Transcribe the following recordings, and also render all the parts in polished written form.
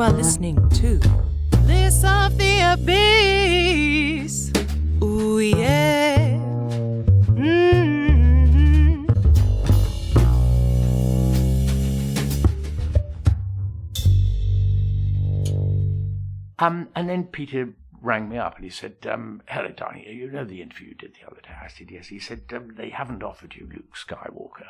You are listening to Bliss of the Abyss. Ooh, yeah. And then Peter rang me up and he said, hello, darling, you know the interview you did the other day? I said, yes. He said, they haven't offered you Luke Skywalker.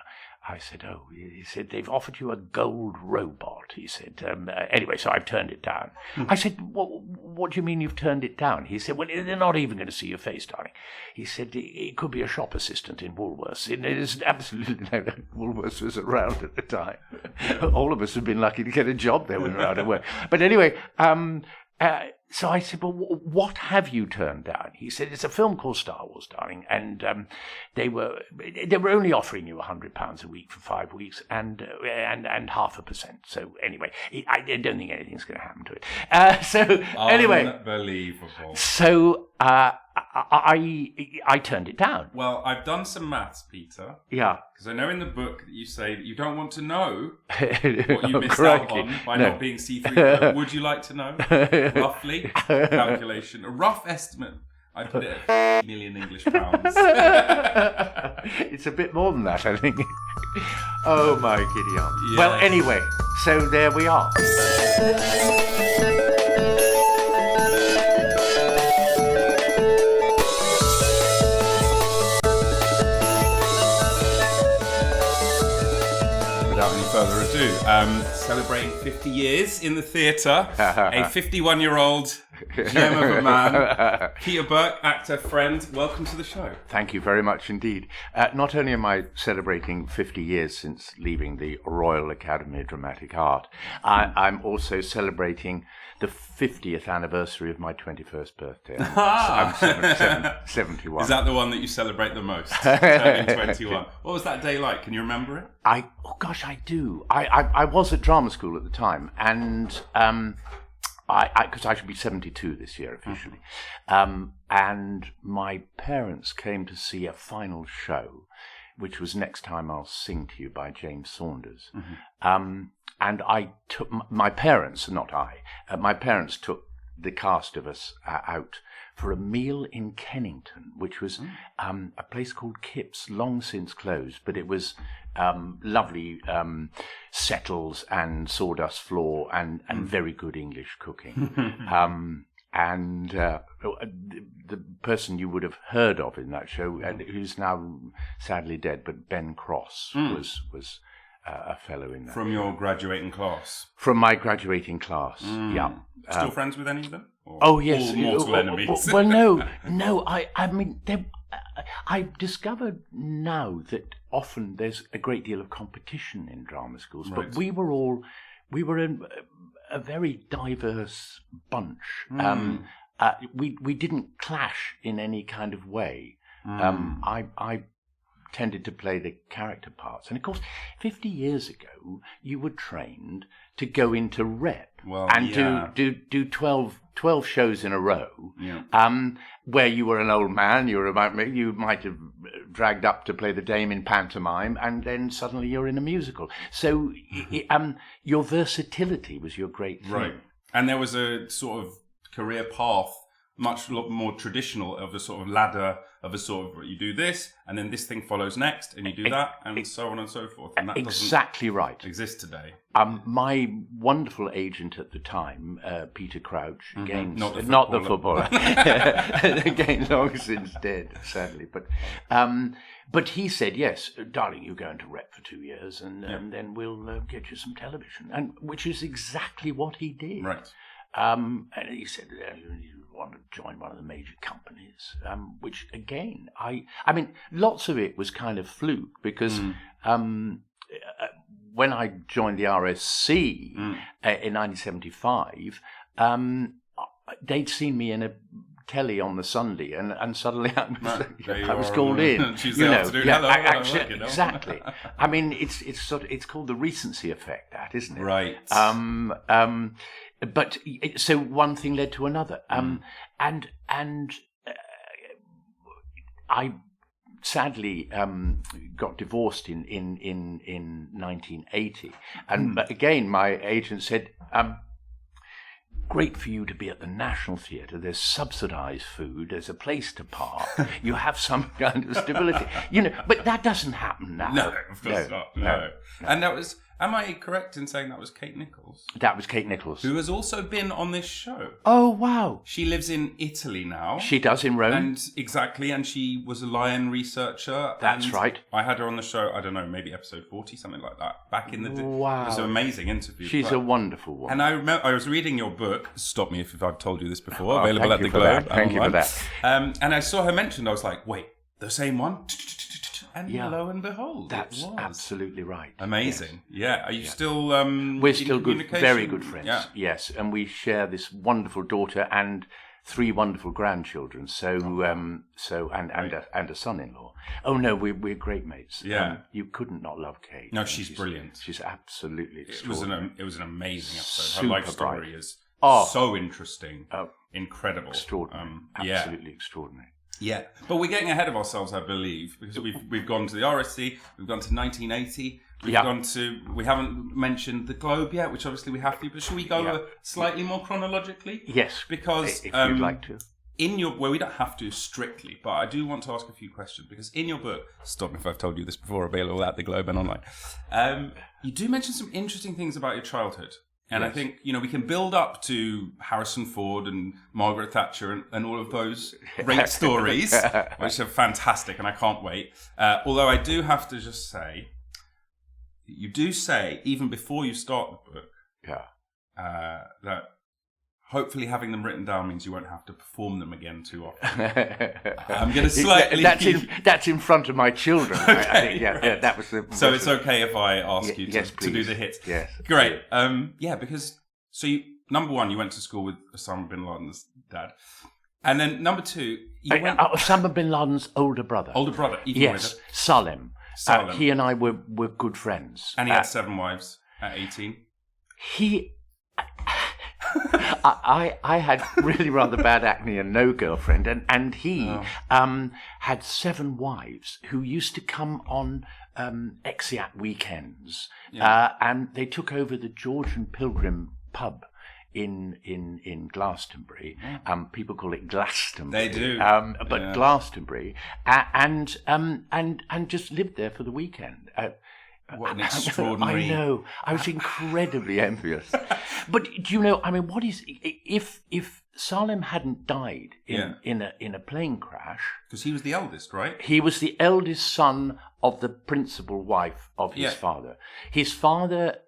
I said, oh. He said, they've offered you a gold robot. He said, anyway, so I've turned it down. I said, what do you mean you've turned it down? He said, well, they're not even going to see your face, darling. He said, it could be a shop assistant in Woolworths. It is absolutely no, Woolworths was around at the time. All of us have been lucky to get a job there when we were out of work. But anyway, so I said, well, what have you turned down? He said, it's a film called Star Wars, darling, and they were only offering you £100 a week for 5 weeks and 0.5%. So anyway, I don't think anything's going to happen to it. Anyway, unbelievable. So I turned it down. Well, I've done some maths, Peter. Yeah. Because I know in the book that you say that you don't want to know what you missed crikey. out on by not being C3. Would you like to know? Roughly? Calculation. A rough estimate. I put it at million English pounds. It's a bit more than that, I think. Oh, my giddy aunt. Yes. Well, anyway, so there we are. Without any further ado, celebrating 50 years in the theatre, a 51-year-old gem of a man, Peter Bourke, actor, friend, welcome to the show. Thank you very much indeed. Not only am I celebrating 50 years since leaving the Royal Academy of Dramatic Art, I'm also celebrating the 50th anniversary of my 21st birthday. I'm 71. Is that the one that you celebrate the most? Turning 21. What was that day like? Can you remember it? I do. I was at drama school at the time, and because I should be 72 this year officially, and my parents came to see a final show, which was Next Time I'll Sing to You by James Saunders. Mm-hmm. And I took my parents, not I, my parents took the cast of us out for a meal in Kennington, which was a place called Kip's, long since closed, but it was lovely settles and sawdust floor and very good English cooking. And the person you would have heard of in that show, who's now sadly dead, but Ben Cross was a fellow in that. From your graduating class? From my graduating class, yeah. Still friends with any of them? Or oh, yes. All mortal enemies? Well, no. I mean, I've discovered now that often there's a great deal of competition in drama schools, but we were a very diverse bunch. We didn't clash in any kind of way. I tended to play the character parts. And of course, 50 years ago, you were trained to go into rep and do 12 shows in a row, where you were an old man, you might have dragged up to play the dame in pantomime, and then suddenly you're in a musical. So your versatility was your great thing. Right. And there was a sort of career path, much more traditional, of a sort of ladder, of a sort of, you do this, and then this thing follows next, and you do that, and so on and so forth. And that exactly right. Exist today. My wonderful agent at the time, Peter Crouch, again, not the footballer, again, long since dead, sadly, but he said, yes, darling, you're going to rep for 2 years, and then we'll get you some television, and which is exactly what he did. Right. And he said, you want to join one of the major companies, which again, I mean, lots of it was kind of fluke, because when I joined the RSC in 1975, they'd seen me in a telly on the Sunday, and suddenly I was called in. Exactly. I mean, it's called the recency effect, that, isn't it? Right. But so one thing led to another, and I sadly got divorced in 1980, and again my agent said, great for you to be at the National Theatre. There's subsidised food. There's a place to park. You have some kind of stability. But that doesn't happen now. No, of course not. No. And that was... Am I correct in saying that was Kate Nichols? That was Kate Nichols. Who has also been on this show. Oh, wow. She lives in Italy now. She does, in Rome. And she was a lion researcher. That's right. I had her on the show, I don't know, maybe episode 40, something like that, back in the day. Wow. It was an amazing interview. She's a wonderful woman. And I was reading your book, stop me if I've told you this before, available at the Globe. Thank you for that. And I saw her mentioned, I was like, wait, the same one? And lo and behold, that's absolutely right. Amazing. Yes. Yeah. Are you still? We're still very good friends. Yeah. Yes, and we share this wonderful daughter and 3 wonderful grandchildren. And a son-in-law. Oh no, we're great mates. Yeah. You couldn't not love Kate. No, she's brilliant. She's absolutely extraordinary. It was an amazing episode. Super Her life story bright. is so interesting, incredible, extraordinary, absolutely extraordinary. Yeah, but we're getting ahead of ourselves, I believe, because we've gone to the RSC, we've gone to 1980, we haven't mentioned the Globe yet, which obviously we have to, but should we go slightly more chronologically? Yes, because if you'd like to. We don't have to strictly, but I do want to ask a few questions, because in your book, stop me if I've told you this before, available at the Globe and online, you do mention some interesting things about your childhood. And I think, we can build up to Harrison Ford and Margaret Thatcher and all of those great stories, which are fantastic, and I can't wait. Although I do have to just say, you do say, even before you start the book, that hopefully having them written down means you won't have to perform them again too often. I'm going to slightly... That's in front of my children. Okay, I think, that was the... So it's okay if I ask you to do the hits? Yes. Great. Because... So, number one, you went to school with Osama bin Laden's dad. And then number two... Osama bin Laden's older brother. Older brother, even with it. Salim. He and I were good friends. And he had 7 wives at 18? I had really rather bad acne and no girlfriend, and he had 7 wives who used to come on exeat weekends, and they took over the George and Pilgrim pub in Glastonbury. People call it Glastonbury. They do, but Glastonbury, and just lived there for the weekend. What an extraordinary... I know. I was incredibly envious. But do you know? What is if Salim hadn't died in a plane crash? Because he was the eldest, right? He was the eldest son of the principal wife of his father. His father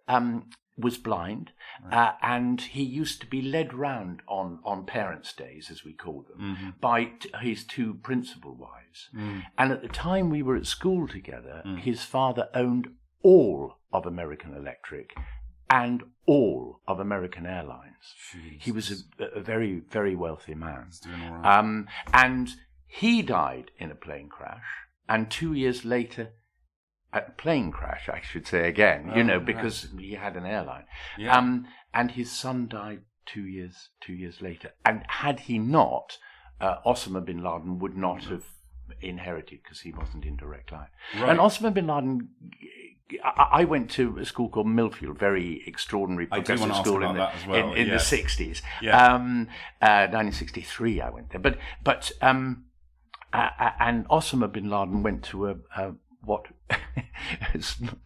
was blind, and he used to be led round on parents' days, as we call them, by his 2 principal wives. And at the time we were at school together, his father owned all of American Electric and all of American Airlines. Jeez. He was a very, very wealthy man. He's doing all right. And he died in a plane crash, and 2 years later, a plane crash, I should say again, because he had an airline. Yeah. And his son died 2 years later. And had he not, Osama bin Laden would not have inherited, because he wasn't in direct line. Right. And Osama bin Laden... I went to a school called Millfield, very extraordinary progressive school in the 60s. Yeah. 1963 I went there. But and Osama bin Laden went to what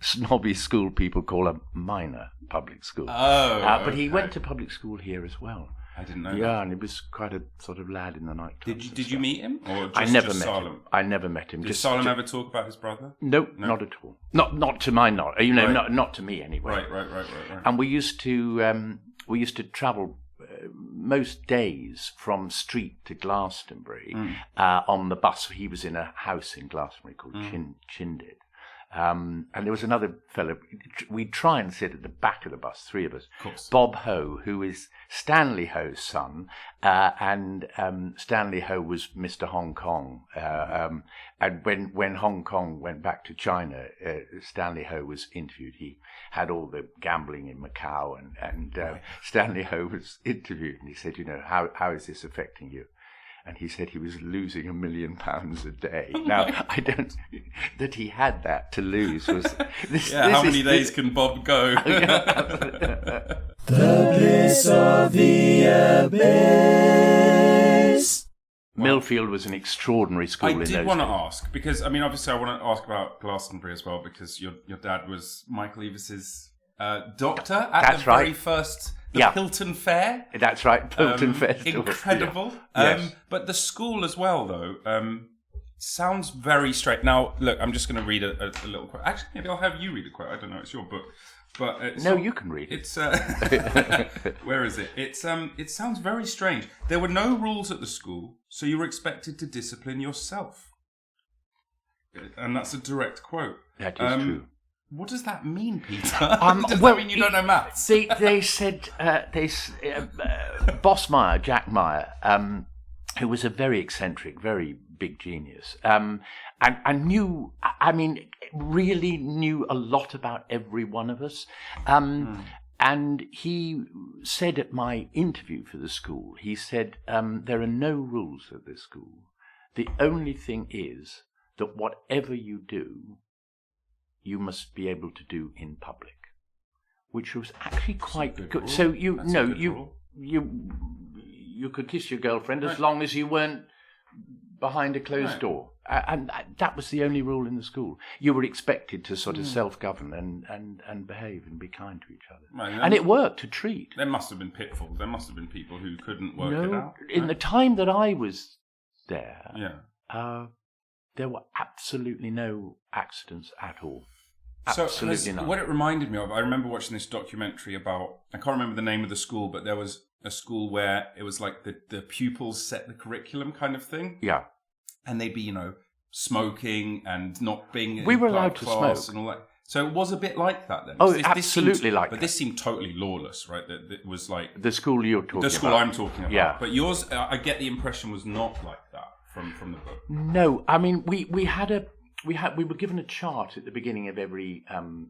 snobby school people call a minor public school. But he went to public school here as well. I didn't know. Yeah, and he was quite a sort of lad in the nightclub. Did you meet him, or just, I never just met Salim? him. I never met him. Did Salim ever talk about his brother? No, not at all. Not to my knowledge. Not to me anyway. Right. And we used to travel most days from Street to Glastonbury on the bus. He was in a house in Glastonbury called Chindid. And there was another fellow. We'd try and sit at the back of the bus, 3 of us. Of course. Bob Ho, who is Stanley Ho's son, and Stanley Ho was Mr. Hong Kong. And when Hong Kong went back to China, Stanley Ho was interviewed. He had all the gambling in Macau, and Stanley Ho was interviewed, and he said, how is this affecting you? and he said he was losing £1 million a day. Now, I don't that he had that to lose was this. Yeah, how many days can Bob go? The bliss of the abyss. Millfield was an extraordinary school in those days. I did want to ask, because, I mean, obviously I want to ask about Glastonbury as well, because your dad was Michael Eavis's doctor at the very first Hilton Fair. That's right, Hilton Fair. Incredible. Yeah. Yes. But the school as well, though, sounds very straight. Now, look, I'm just going to read a little quote. Actually, maybe I'll have you read a quote. I don't know, it's your book. But you can read it. It's where is it? It sounds very strange. There were no rules at the school, so you were expected to discipline yourself. And that's a direct quote. That is true. What does that mean, Peter? Does that mean you don't know maths? They said Boss Meyer, Jack Meyer, who was a very eccentric, very big genius, and knew, I mean, really knew a lot about every one of us. And he said at my interview for the school, he said, there are no rules at this school. The only thing is that whatever you do, you must be able to do in public, which was actually quite good. Rule. So you could kiss your girlfriend as long as you weren't behind a closed door, and that was the only rule in the school. You were expected to sort of self-govern and behave and be kind to each other, and it worked a treat. There must have been pitfalls. There must have been people who couldn't work it out. In the time that I was there, there were absolutely no accidents at all. Absolutely not. What it reminded me of, I remember watching this documentary about, I can't remember the name of the school, but there was a school where it was like the pupils set the curriculum kind of thing. Yeah. And they'd be, smoking and not being we were allowed to smoke and all that. So it was a bit like that then. Absolutely like that. But this seemed totally lawless, right? That it was like the school you're talking about. The school I'm talking about. Yeah. But yours, I get the impression, was not like that from the book. No, I mean we were given a chart at the beginning of every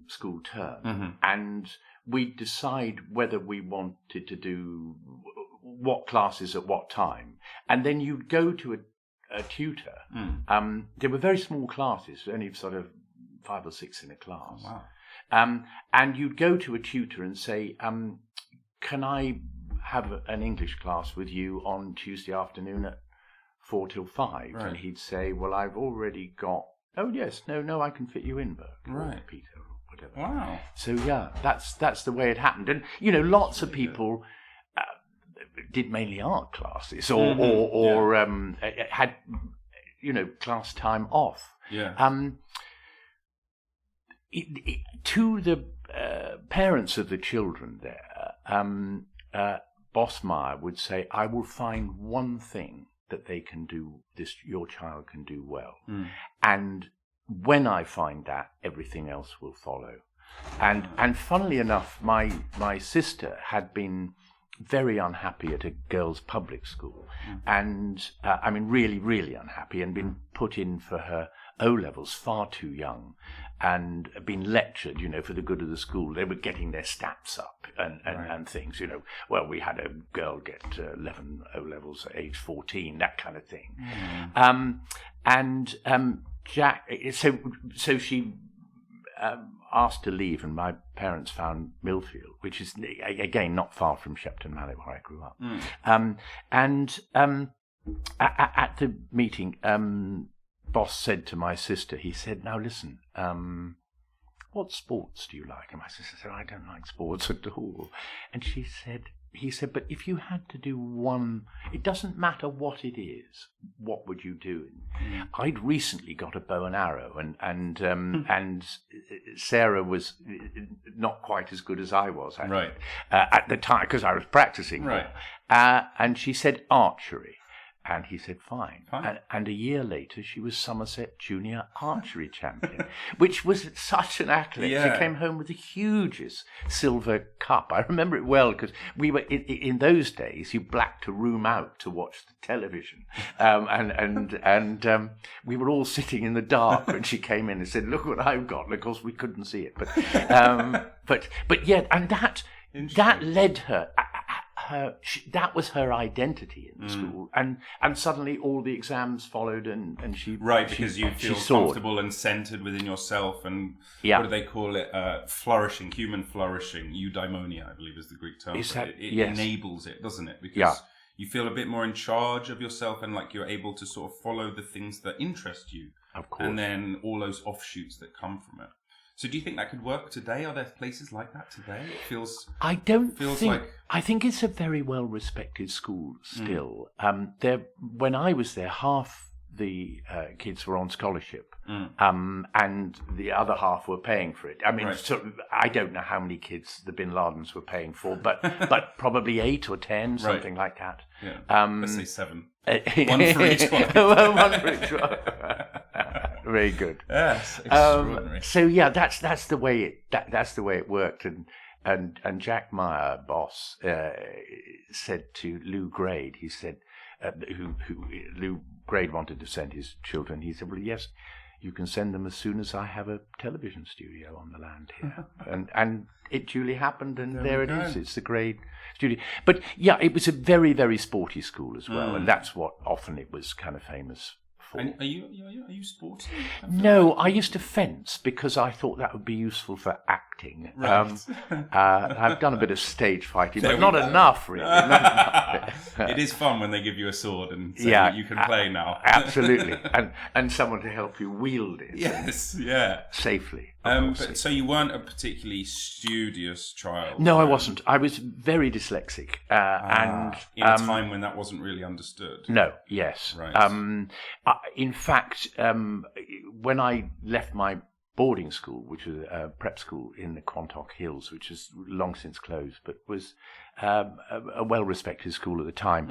school term, and we'd decide whether we wanted to do what classes at what time, and then you'd go to a tutor. There were very small classes, only sort of 5 or 6 in a class. Oh, wow. And you'd go to a tutor and say, can I have an English class with you on Tuesday afternoon at 4 till 5? Right. And he'd say, well, I've already got... Oh, yes, no, I can fit you in, Bourke. Right. Or Peter, or whatever. Wow. So, yeah, that's the way it happened. And, lots of people did mainly art classes or had, class time off. Yeah. To the parents of the children there, Boss Meyer would say, I will find one thing that they can do, your child can do well. And when I find that, everything else will follow. And funnily enough, my sister had been very unhappy at a girls' public school, and really, really unhappy, and been put in for her O-levels far too young, and been lectured, for the good of the school. They were getting their stats up and things, Well, we had a girl get 11 O-levels at age 14, that kind of thing. Jack, so she asked to leave, and my parents found Millfield, which is, again, not far from Shepton Mallet, where I grew up. At the meeting, Boss said to my sister, he said, now listen, what sports do you like? And my sister said, I don't like sports at all. And he said, but if you had to do one, it doesn't matter what it is, what would you do? I'd recently got a bow and arrow, and Sarah was not quite as good as I was at the time, because I was practicing. Right. And she said archery. And he said, fine. And a year later, she was Somerset Junior Archery Champion, which was such an accolade. Yeah. She came home with the hugest silver cup. I remember it well, because we were, in those days, you blacked a room out to watch the television. And we were all sitting in the dark when she came in and said, look what I've got. And of course, we couldn't see it. But yeah, and that led her... that was her identity in the school, and suddenly all the exams followed, and she because you feel comfortable and centered within yourself, and what do they call it? Flourishing, human flourishing, eudaimonia, I believe is the Greek term. It enables it, doesn't it? Because you feel a bit more in charge of yourself, and like you're able to sort of follow the things that interest you, of course, and then all those offshoots that come from it. So do you think that could work today? Are there places like that today? It feels... I think it's a very well-respected school still. When I was there, half the kids were on scholarship, and the other half were paying for it. I mean, I don't know how many kids the Bin Ladens were paying for, but probably 8 or 10, something like that. Yeah. Let's say 7. One for each one. One for each one. Very good. Yes, extraordinary. So yeah, that's the way it worked, and Jack Meyer, boss, said to Lou Grade, he said, who Lou Grade wanted to send his children. He said, well, yes, you can send them as soon as I have a television studio on the land here, and it duly happened, and there it is. It's the Grade studio. But yeah, it was a very, very sporty school as well, and that's what often it was kind of famous. And are you sporty? No, I used to fence because I thought that would be useful for acting. Right. I've done a bit of stage fighting, but not enough, really. It is fun when they give you a sword and say you can play now. Absolutely, and someone to help you wield it. Yes, safely. So you weren't a particularly studious child? No, I wasn't. I was very dyslexic, and in a time when that wasn't really understood. No, yes. Right. In fact, when I left my boarding school, which was a prep school in the Quantock Hills, which is long since closed, but was a well-respected school at the time,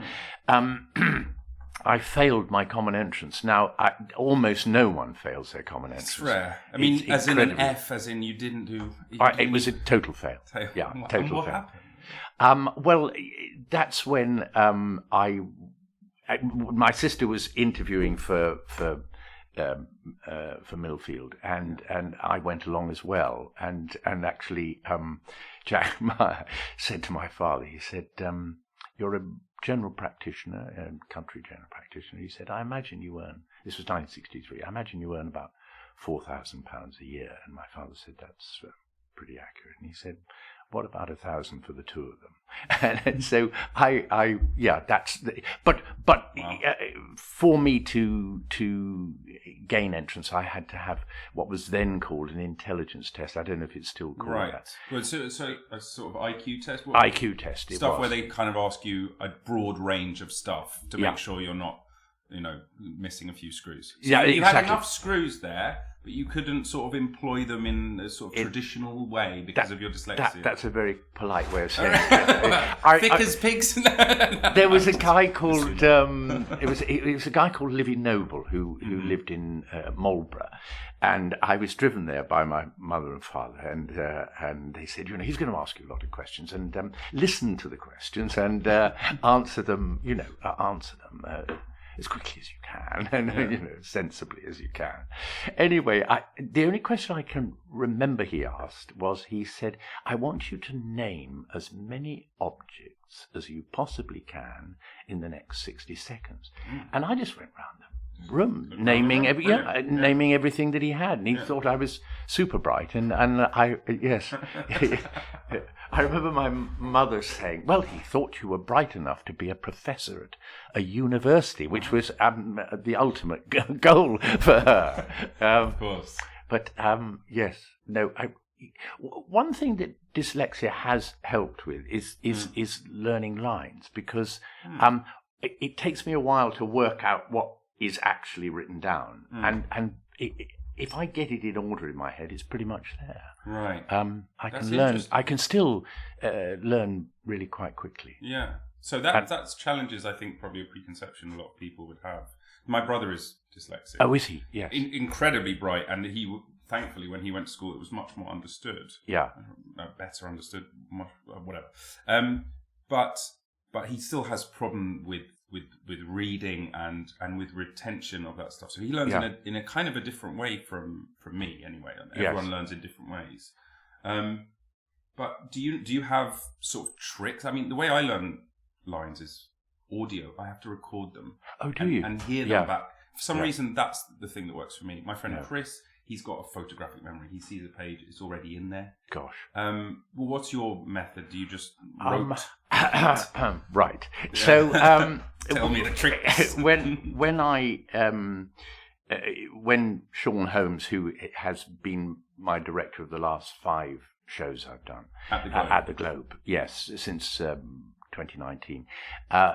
I failed my common entrance. Now, almost no one fails their common entrance. It's rare. I mean, it's as incredible. In an F, as in you didn't do... It was a total fail. Yeah, total what fail. Happened? Well, that's when my sister was interviewing for Millfield, and I went along as well. And actually, Jack Meyer said to my father, he said, "You're a general practitioner, a country general practitioner." He said, "I imagine you earn." This was 1963. "I imagine you earn about £4,000 a year." And my father said, "That's pretty accurate." And he said, "What about 1,000 for the two of them?" And so that's but wow. For me to gain entrance, I had to have what was then called an intelligence test. I don't know if it's still called that. Well, so a sort of IQ test. IQ test. Stuff where they kind of ask you a broad range of stuff to make sure you're not, missing a few screws. So you had enough screws there, but you couldn't sort of employ them in a sort of traditional way because of your dyslexia. That's a very polite way of saying it. Thick as pigs. There was a guy called it was a guy called Livy Noble who lived in Marlborough, and I was driven there by my mother and father, and they said, he's going to ask you a lot of questions, and listen to the questions and answer them. As quickly as you can, and sensibly as you can. Anyway, the only question I can remember he asked was, he said, "I want you to name as many objects as you possibly can in the next 60 seconds." And I just went round the room, naming everything that he had, and he thought I was super bright, and I I remember my mother saying, "Well, he thought you were bright enough to be a professor at a university," which was the ultimate goal for her. Of course. But yes, no. One thing that dyslexia has helped with is learning lines, because it takes me a while to work out what is actually written down, and if I get it in order in my head, it's pretty much there. Right. I can learn. I can still learn really quite quickly. Yeah. So that's challenges, I think, probably a preconception a lot of people would have. My brother is dyslexic. Oh, is he? Yes. Incredibly bright, and he thankfully when he went to school, it was much more understood. Yeah. Better understood. Whatever. But he still has problem with reading and with retention of that stuff. So he learns in a kind of a different way from me anyway. Everyone learns in different ways. But do you have sort of tricks? I mean, the way I learn lines is audio. I have to record them. Oh, do you? And hear them Yeah. back. For some Yeah. reason, that's the thing that works for me. My friend Yeah. Chris, he's got a photographic memory. He sees a page, it's already in there. Gosh. Well, what's your method? Do you just rote? Right. So, Tell me the tricks. when Sean Holmes, who has been my director of the last 5 shows I've done At the Globe, yes, since 2019,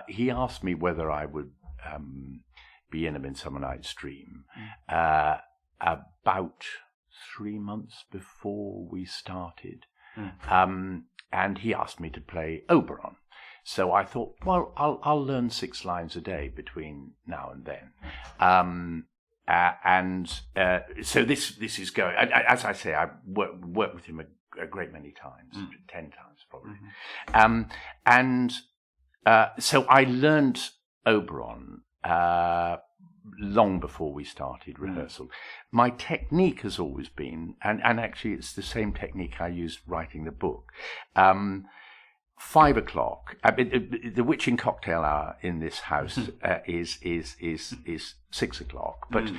he asked me whether I would be in A Midsummer Night's Dream about 3 months before we started, and he asked me to play Oberon. So I thought, well, I'll learn 6 lines a day between now and then. So this is going. As I say, I've worked with him a great many times, 10 times probably. So I learned Oberon long before we started rehearsal. My technique has always been, and actually it's the same technique I used writing the book. 5 o'clock. The witching cocktail hour in this house is 6 o'clock. But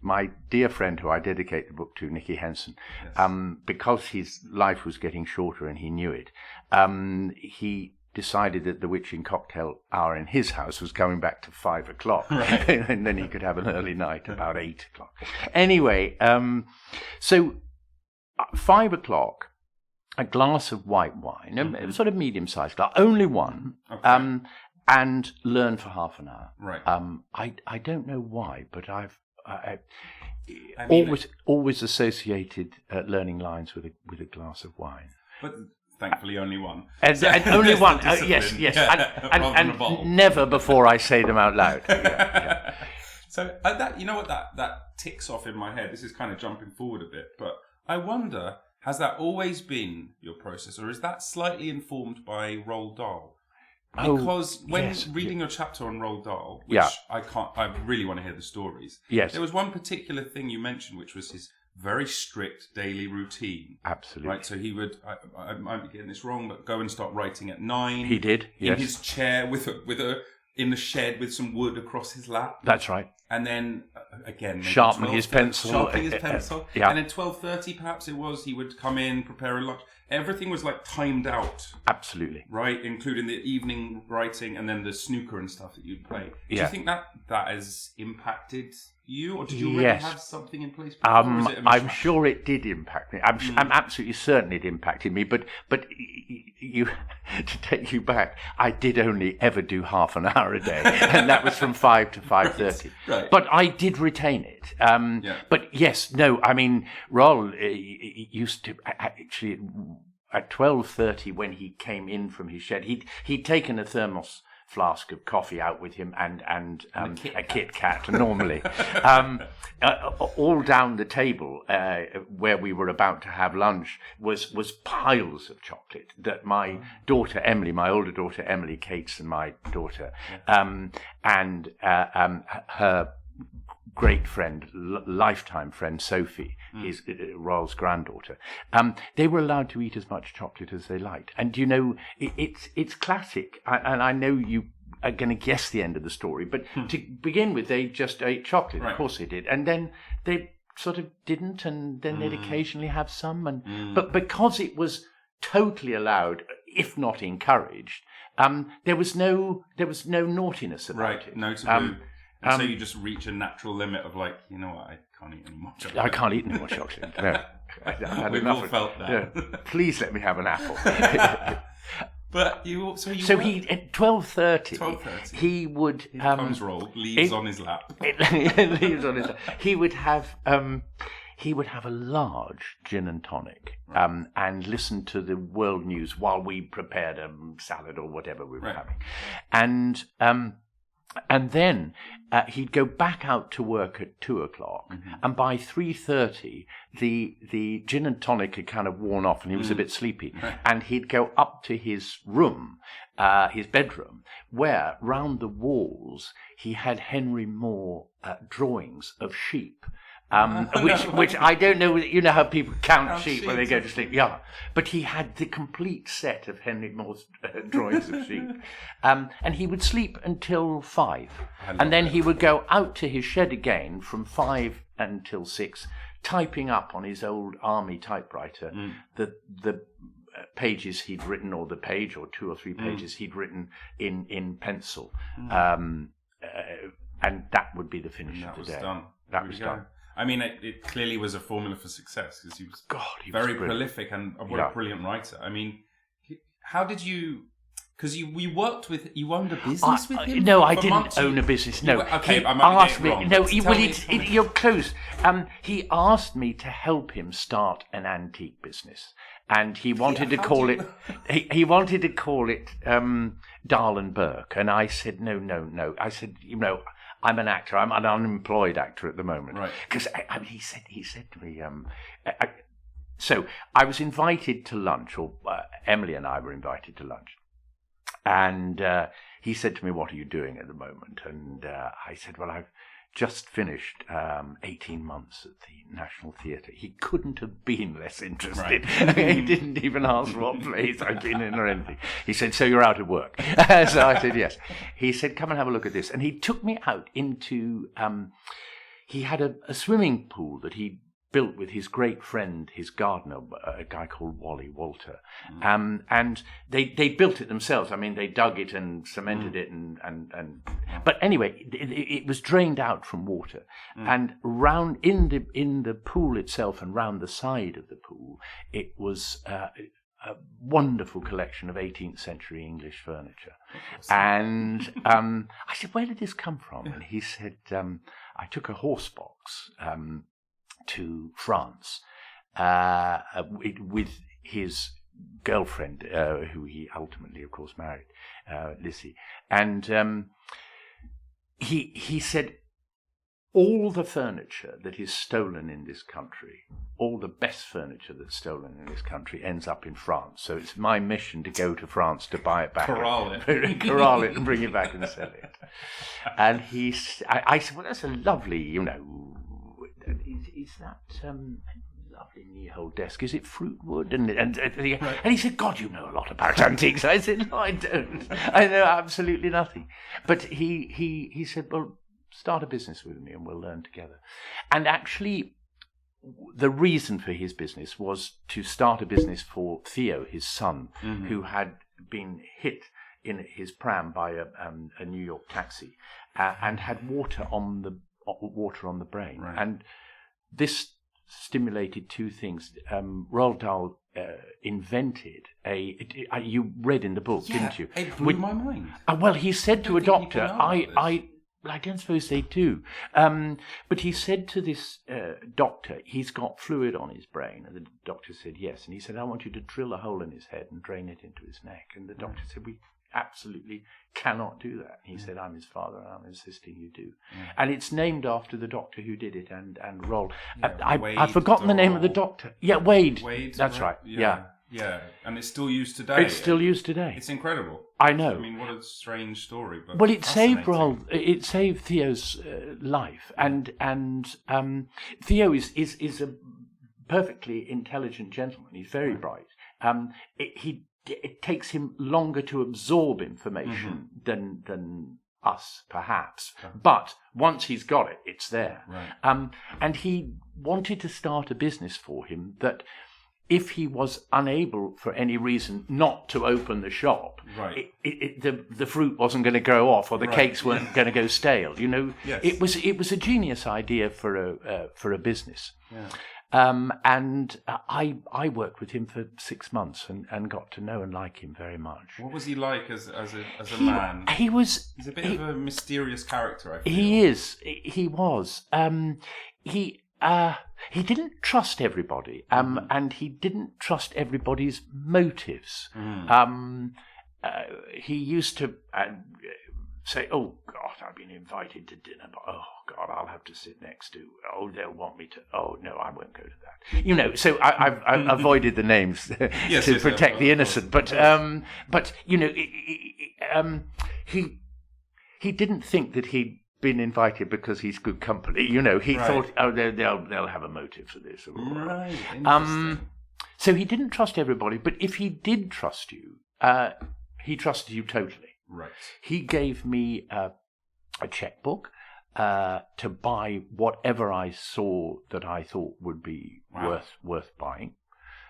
my dear friend, who I dedicate the book to, Nicky Henson, because his life was getting shorter and he knew it, he decided that the witching cocktail hour in his house was going back to 5 o'clock, and then he could have an early night about 8 o'clock. Anyway, so 5 o'clock. A glass of white wine, a sort of medium-sized glass, only one, and learn for half an hour. Right. I don't know why, but I've mean, always associated learning lines with a glass of wine. But thankfully, only one. And only one. Yes. Rather than a bottle. And never before I say them out loud. Yeah. So that ticks off in my head. This is kind of jumping forward a bit, but I wonder. Has that always been your process, or is that slightly informed by Roald Dahl? Because when reading your chapter on Roald Dahl, which I really want to hear the stories. Yes. There was one particular thing you mentioned, which was his very strict daily routine. Absolutely. Right, so he would, I might be getting this wrong, but go and start writing at 9. He did, yes. In his chair in the shed with some wood across his lap. That's right. And then, again... Sharpening his pencil. And then 12:30, perhaps it was, he would come in, prepare a lunch. Everything was like timed out. Absolutely. Right? Including the evening writing and then the snooker and stuff that you'd play. Do you think that has impacted you? Or did you already have something in place before? I'm sure it did impact me. I'm absolutely certain it impacted me. But you, to take you back, I did only ever do half an hour a day. And that was from 5 to 5:30. Right. But I did retain it. But yes, no, I mean, Roll used to actually at 12:30 when he came in from his shed, he'd taken a thermos flask of coffee out with him and a Kit Kat normally. All down the table where we were about to have lunch was piles of chocolate that my daughter Emily, my older daughter Emily Cates, and my daughter and her great friend, lifetime friend Sophie, is Royal's granddaughter. They were allowed to eat as much chocolate as they liked, and you know it's classic. And I know you are going to guess the end of the story, but to begin with, they just ate chocolate. Right. Of course they did, and then they sort of didn't, and then they'd occasionally have some. But because it was totally allowed, if not encouraged, there was no naughtiness about it. No taboo. And so you just reach a natural limit of like, you know what, I can't eat any more chocolate. I can't eat any more chocolate. No. We've all felt that. Yeah. Please let me have an apple. But he at 12:30 he would comes rolled, leaves on his lap. Leaves on his lap. He would have a large gin and tonic and listen to the world news while we prepared a salad or whatever we were having, and then he'd go back out to work at 2 o'clock, and by 3:30, the gin and tonic had kind of worn off, and he was a bit sleepy, and he'd go up to his room, his bedroom, where round the walls he had Henry Moore drawings of sheep. which I don't know. You know how people count sheep when they go to sleep. Yeah, but he had the complete set of Henry Moore's drawings of sheep, and he would sleep until 5, and then he would go out to his shed again from 5 until 6, typing up on his old army typewriter the pages he'd written, or the page or 2 or 3 pages he'd written in pencil, and that would be the finish of the day. That was done. I mean, it clearly was a formula for success, because he was very prolific, and what a brilliant writer. I mean, how did you? Because you owned a business with him? No, I didn't own a business. No, okay, he I might asked be me. wrong, No, you're close. He asked me to help him start an antique business, and he wanted to call it. He wanted to call it Dahl and Bourke, and I said no. I said, I'm an actor. I'm an unemployed actor at the moment. Right. Because he said to me, so I was invited to lunch, or Emily and I were invited to lunch. And he said to me, "What are you doing at the moment?" And I said, "Well, I've just finished 18 months at the National Theatre." He couldn't have been less interested. Right. He didn't even ask what plays I'd been in or anything. He said, "So you're out of work?" So I said, "Yes." He said, "Come and have a look at this." And he took me out into, he had a swimming pool that he built with his great friend, his gardener, a guy called Wally Walter. And they built it themselves. I mean, they dug it and cemented it, and but anyway, it was drained out from water. And round in the pool itself, and round the side of the pool, it was a wonderful collection of 18th century English furniture. And I said, "Where did this come from?" And he said, "I took a horse box to France with his girlfriend, who he ultimately, of course, married, Lizzie." And he said, "All the furniture that is stolen in this country, all the best furniture that's stolen in this country, ends up in France. So it's my mission to go to France to buy it back, corral it, and bring it back and sell it." And I said, "Well, that's a lovely, is that lovely knee-hole desk? Is it fruit wood?" And he said, "God, you know a lot about antiques." I said, "No, I don't. I know absolutely nothing." But he said, "Well, start a business with me and we'll learn together." And actually, the reason for his business was to start a business for Theo, his son, who had been hit in his pram by a New York taxi and had water on the brain. Right. And this stimulated 2 things. Roald Dahl invented you read in the book, didn't you? It blew my mind. Well, he said to a doctor, I don't suppose they do. But he said to this doctor, he's got fluid on his brain. And the doctor said yes. And he said, "I want you to drill a hole in his head and drain it into his neck." And the doctor said, "We absolutely cannot do that." He said, "I'm his father and I'm insisting you do." And it's named after the doctor who did it, and Roald. I've forgotten the name of the doctor. Yeah, Wade. That's right. Yeah. Yeah, and it's still used today. It's still used today. It's incredible. I know. I mean, what a strange story. But well, it saved It saved Theo's life, and Theo is a perfectly intelligent gentleman. He's very bright. It takes him longer to absorb information than us, perhaps. But once he's got it, it's there. Right. And he wanted to start a business for him that, if he was unable for any reason not to open the shop, right, the fruit wasn't going to grow off, or the cakes weren't going to go stale. Yes. It was a genius idea for a business. Yeah. And I worked with him for 6 months and got to know and like him very much. What was he like as a man? He's a bit of a mysterious character, I feel. He was. He didn't trust everybody, and he didn't trust everybody's motives. He used to say, "Oh God, I've been invited to dinner, but oh God, I'll have to sit next to. Oh, they'll want me to. Oh no, I won't go to that." So I've avoided the names to protect the innocent. But he didn't think that he'd been invited because he's good company. You know, he thought, oh, they'll have a motive for this. Right, interesting. So he didn't trust everybody, but if he did trust you, he trusted you totally. Right. He gave me a checkbook to buy whatever I saw that I thought would be worth buying.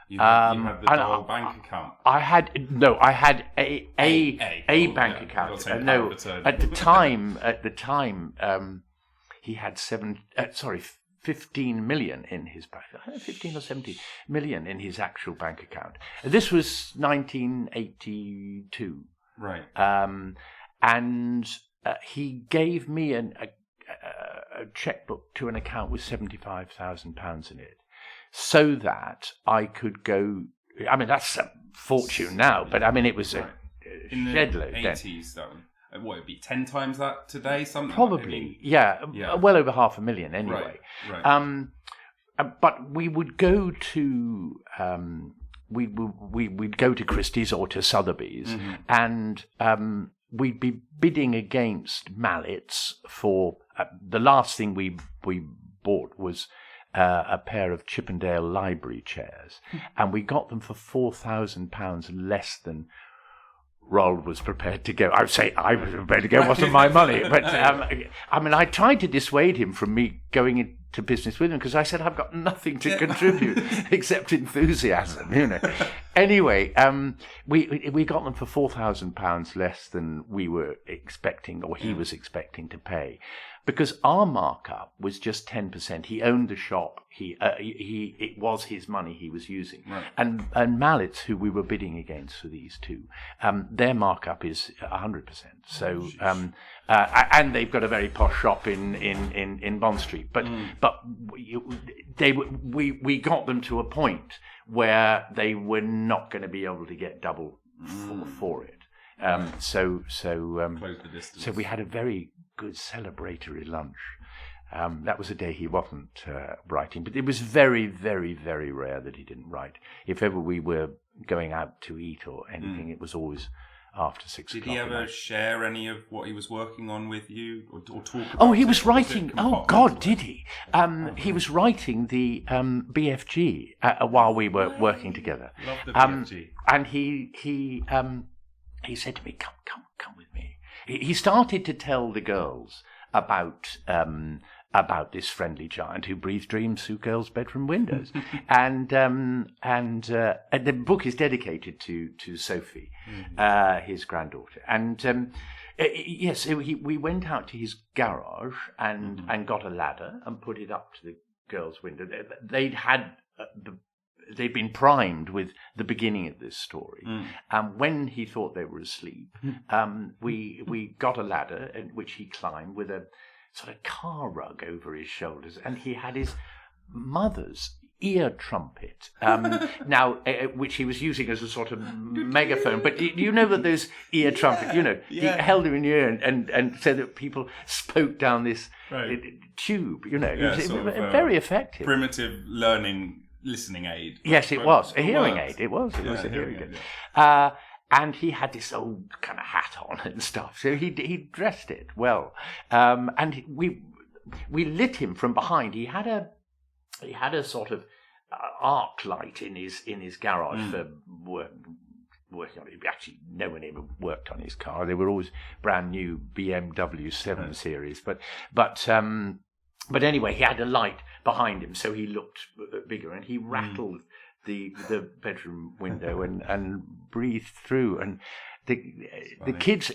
You had the Dole bank account. I had a bank account. No, at the time, he had 15 million in his bank. 15 or 17 million in his actual bank account. This was 1982. Right. And he gave me a checkbook to an account with £75,000 in it, so that I could go. I mean, that's a fortune now, but I mean, it was a shed load in the 80s. What would it be 10 times that today? Something probably, yeah, well over 500,000 anyway. Right. But we would go to we'd go to Christie's or to Sotheby's, and we'd be bidding against mallets for the last thing we bought was a pair of Chippendale library chairs, and we got them for £4,000 less than Roald was prepared to go. I would say I was prepared to go. It wasn't my money, but I mean, I tried to dissuade him from me going into business with him because I said I've got nothing to contribute except enthusiasm, you know. Anyway, we got them for £4,000 less than we were expecting, or he was expecting to pay, because our markup was just 10%. He owned the shop. It was his money he was using, right. and Mallett's, who we were bidding against for these two, their markup is 100%. So, and they've got a very posh shop in Bond Street. But we got them to a point where they were not going to be able to get double for it. So close the distance. So we had a very good celebratory lunch. That was a day he wasn't writing, but it was very, very, very rare that he didn't write. If ever we were going out to eat or anything, it was always after 6 o'clock. Did he ever share any of what he was working on with you, or talk about Oh, he was writing. Oh, God, did he? He was writing the BFG while we were working together. Love the BFG. And he said to me, "Come with me." He started to tell the girls about this friendly giant who breathes dreams through girls' bedroom windows, and the book is dedicated to Sophie, his granddaughter. And yes, we went out to his garage and got a ladder and put it up to the girls' window. They'd been primed with the beginning of this story. When he thought they were asleep, we got a ladder in which he climbed with a sort of car rug over his shoulders, and he had his mother's ear trumpet, which he was using as a sort of megaphone. But you know that those ear trumpet, he held them in the ear and so that people spoke down this tube. It was very effective. Primitive listening aid. Yes, it was a hearing aid. It was a hearing aid. Yeah. And he had this old kind of hat on and stuff, so he dressed it well. And we lit him from behind. He had a sort of arc light in his garage for working on it. Actually, no one ever worked on his car. They were always brand new BMW 7 Series, but anyway, he had a light behind him, so he looked bigger, and he rattled the bedroom window and breathed through, and the kids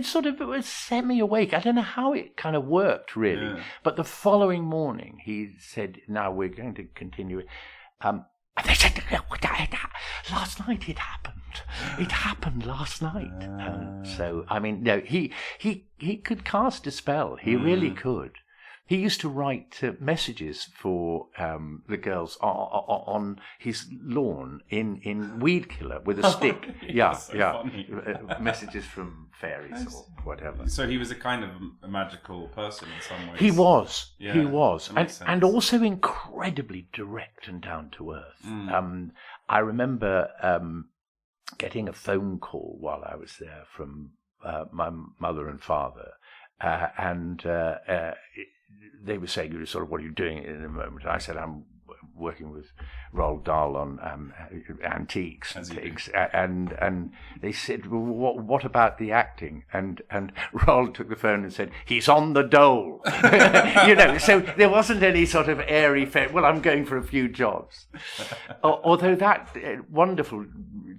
sort of were semi-awake. I don't know how it kind of worked really, but the following morning he said, "Now we're going to continue it." And they said, "Last night it happened. It happened last night." So I mean, no, he could cast a spell. He really could. He used to write messages for the girls on his lawn in weed killer with a stick. Funny. Messages from fairies or whatever. So he was a kind of a magical person in some ways. He was. He was. And also incredibly direct and down to earth. I remember getting a phone call while I was there from my mother and father, and they were saying, sort of, what are you doing in a moment? And I said, I'm working with Roald Dahl on antiques and things. And they said, well, what about the acting? And Roald took the phone and said, he's on the dole. So there wasn't any sort of airy, well, I'm going for a few jobs. Although that wonderful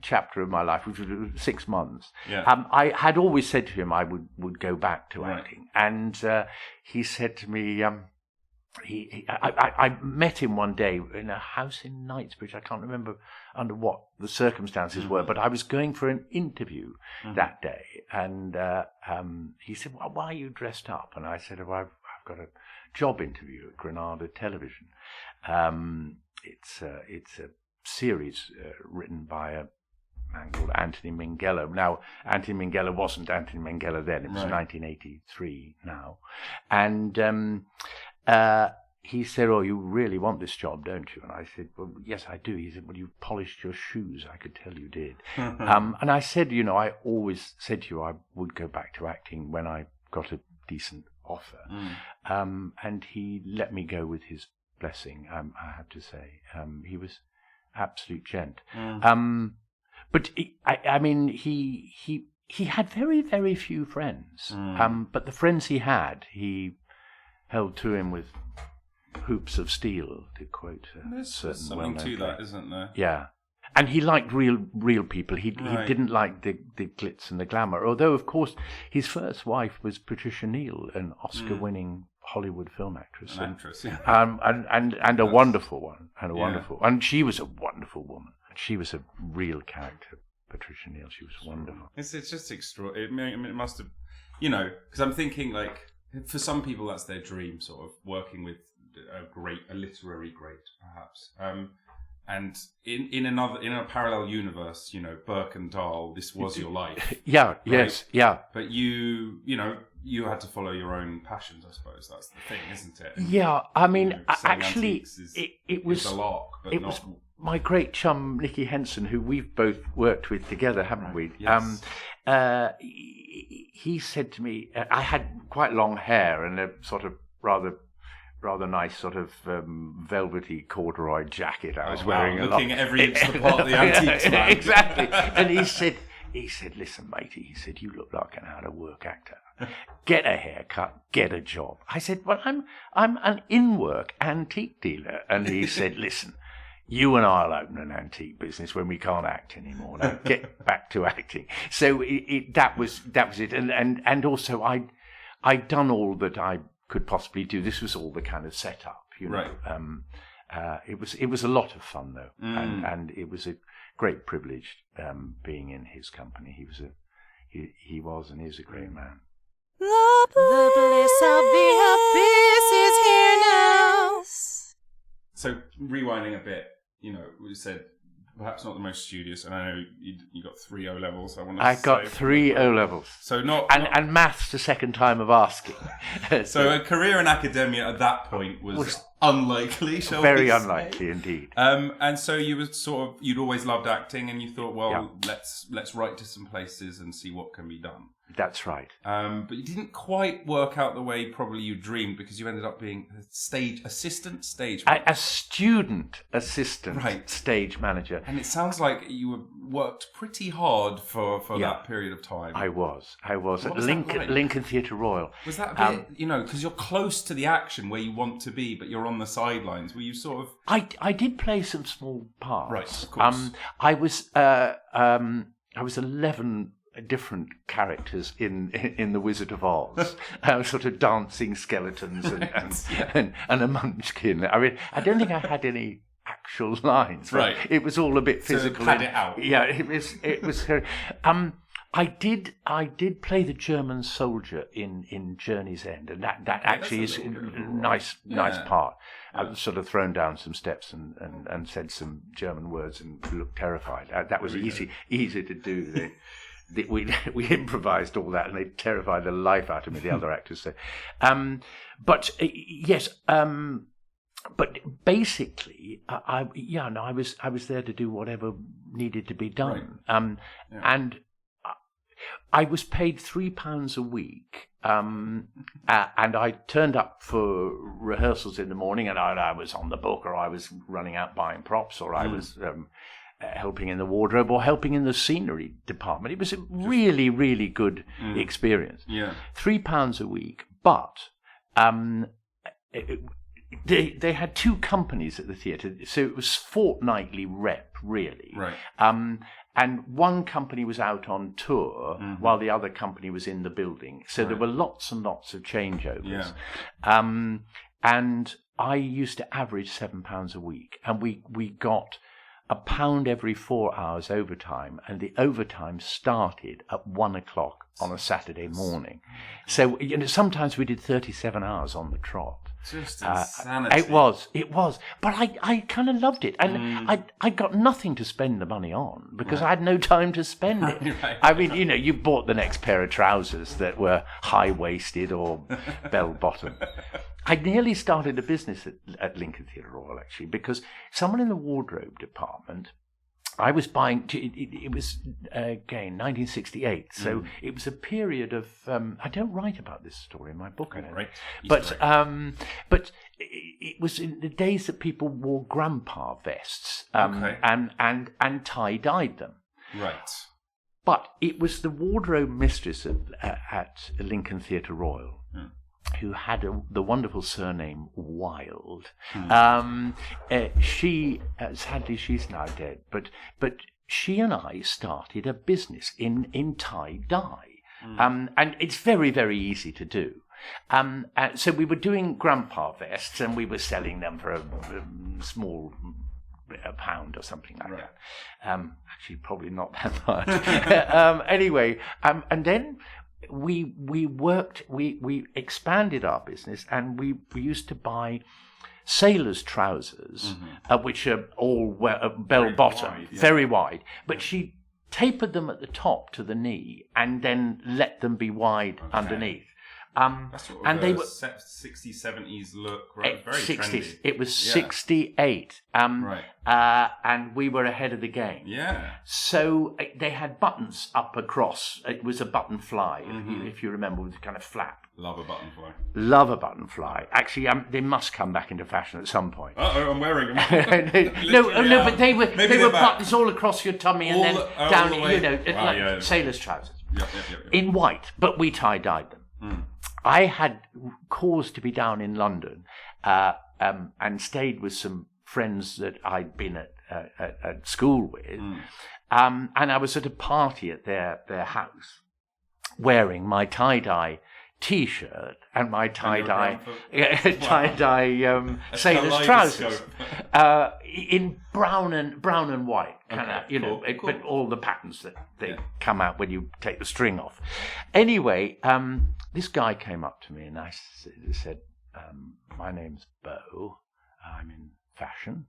chapter of my life, which was 6 months, I had always said to him I would go back to acting. And he said to me, I met him one day in a house in Knightsbridge. I can't remember under what the circumstances were, but I was going for an interview that day, and he said, well, why are you dressed up? And I said, I've got a job interview at Granada Television. It's a series written by a man called Anthony Minghella. Now, Anthony Minghella wasn't Anthony Minghella then. It was 1983 now. And he said, oh, you really want this job, don't you? And I said, well, yes, I do. He said, well, you've polished your shoes. I could tell you did. And I said, I always said to you I would go back to acting when I got a decent offer. And he let me go with his blessing, I have to say. He was absolute gent. But he had very, very few friends. But the friends he had, he held to him with hoops of steel, to quote there's certain something to that, isn't there? Yeah. And he liked real people. He didn't like the glitz and the glamour. Although, of course, his first wife was Patricia Neal, an Oscar-winning Hollywood film actress. An actress, yeah. And a wonderful one. And she was a wonderful woman. She was a real character, Patricia Neal. She was wonderful. It's just extraordinary. It must have, because I'm thinking, like, for some people that's their dream, sort of working with a literary great, perhaps. And in a parallel universe, Bourke and Dahl, this was your life. Yeah. Right? Yes. Yeah. But you had to follow your own passions. I suppose that's the thing, isn't it? And, yeah. I mean, actually, it was a lark, but it was my great chum Nicky Henson, who we've both worked with together, haven't we? Yes. He said to me, I had quite long hair and a sort of rather nice sort of velvety corduroy jacket I was wearing. Looking at every inch of the part of the antiques, man. Exactly. And he said, listen, matey, he said, you look like an out-of-work actor. Get a haircut, get a job. I said, well, I'm an in-work antique dealer. And he said, listen, you and I'll open an antique business when we can't act anymore. Now get back to acting. So that was it. And also I'd done all that I could possibly do. This was all the kind of setup, Right. It was a lot of fun though, and it was a great privilege being in his company. He was and is a great man. The bliss of the abyss is here now. So rewinding a bit, we said perhaps not the most studious, and I know you got 3 O levels. I got 3 O levels. So not and maths the second time of asking. So a career in academia at that point was unlikely, shall we say? Very unlikely indeed. And so you were you'd always loved acting, and you thought, well, let's write to some places and see what can be done. That's right. But you didn't quite work out the way probably you dreamed, because you ended up being a student assistant stage manager. And it sounds like you worked pretty hard for that period of time. I was at like? Lincoln Theatre Royal. Was that a bit, because you're close to the action where you want to be, but you're on the sidelines? Were you sort of? I did play some small parts. Right, of course. I was 11 different characters in The Wizard of Oz, sort of dancing skeletons and a munchkin. I mean, I don't think I had any actual lines. Right. It was all a bit physical. So pad it out. Yeah, it was. I did play the German soldier in Journey's End, and that actually is a nice part. I sort of thrown down some steps and said some German words and looked terrified. That was easy to do. We improvised all that, and they terrified the life out of me, the other actors. So, but basically, I was there to do whatever needed to be done. Right. And I was paid £3 a week, and I turned up for rehearsals in the morning, and I was on the book, or I was running out buying props, or I was helping in the wardrobe, or helping in the scenery department. It was a really, really good experience. Yeah. £3 a week, but they had two companies at the theatre, so it was fortnightly rep, really. Right. And one company was out on tour while the other company was in the building. So there were lots and lots of changeovers. Yeah. And I used to average £7 a week. And we got £1 every 4 hours overtime. And the overtime started at 1 o'clock on a Saturday morning. So sometimes we did 37 hours on the trot. Just insanity. It was. But I kind of loved it. And I got nothing to spend the money on because I had no time to spend it. Right. I mean, you bought the next pair of trousers that were high-waisted or bell-bottom. I nearly started a business at Lincoln Theatre Royal, actually, because someone in the wardrobe department, I was buying, it was, again, 1968, so it was a period of, I don't write about this story in my book, I don't know. But it was in the days that people wore grandpa vests and tie-dyed them. Right. But it was the wardrobe mistress at Lincoln Theatre Royal who had the wonderful surname Wilde. She, sadly, she's now dead, but she and I started a business in tie-dye. And it's very, very easy to do. So we were doing grandpa vests, and we were selling them for a small £1 or something like that. Actually, probably not that much. Anyway, and then we expanded our business, and we used to buy sailors' trousers, which are all bell-bottom, very wide. But she tapered them at the top to the knee, and then let them be wide underneath. That's sort of and they were 60s, 70s look, right? Very 60s. trendy. It was 68. And we were ahead of the game. Yeah. So they had buttons up across. It was a button fly, if you remember, with a kind of flap. Love a button fly. Love a button fly. Actually, they must come back into fashion at some point. Uh-oh, I'm wearing them. no, but they were buttons all across your tummy and then down, like sailors' trousers. Yep. In white, but we tie-dyed them. I had cause to be down in London and stayed with some friends that I'd been at school with. And I was at a party at their house wearing my tie-dye T-shirt and my tie-dye sailor's trousers in brown and white, but all the patterns that they come out when you take the string off. Anyway, this guy came up to me and I said, my name's Beau, I'm in fashion.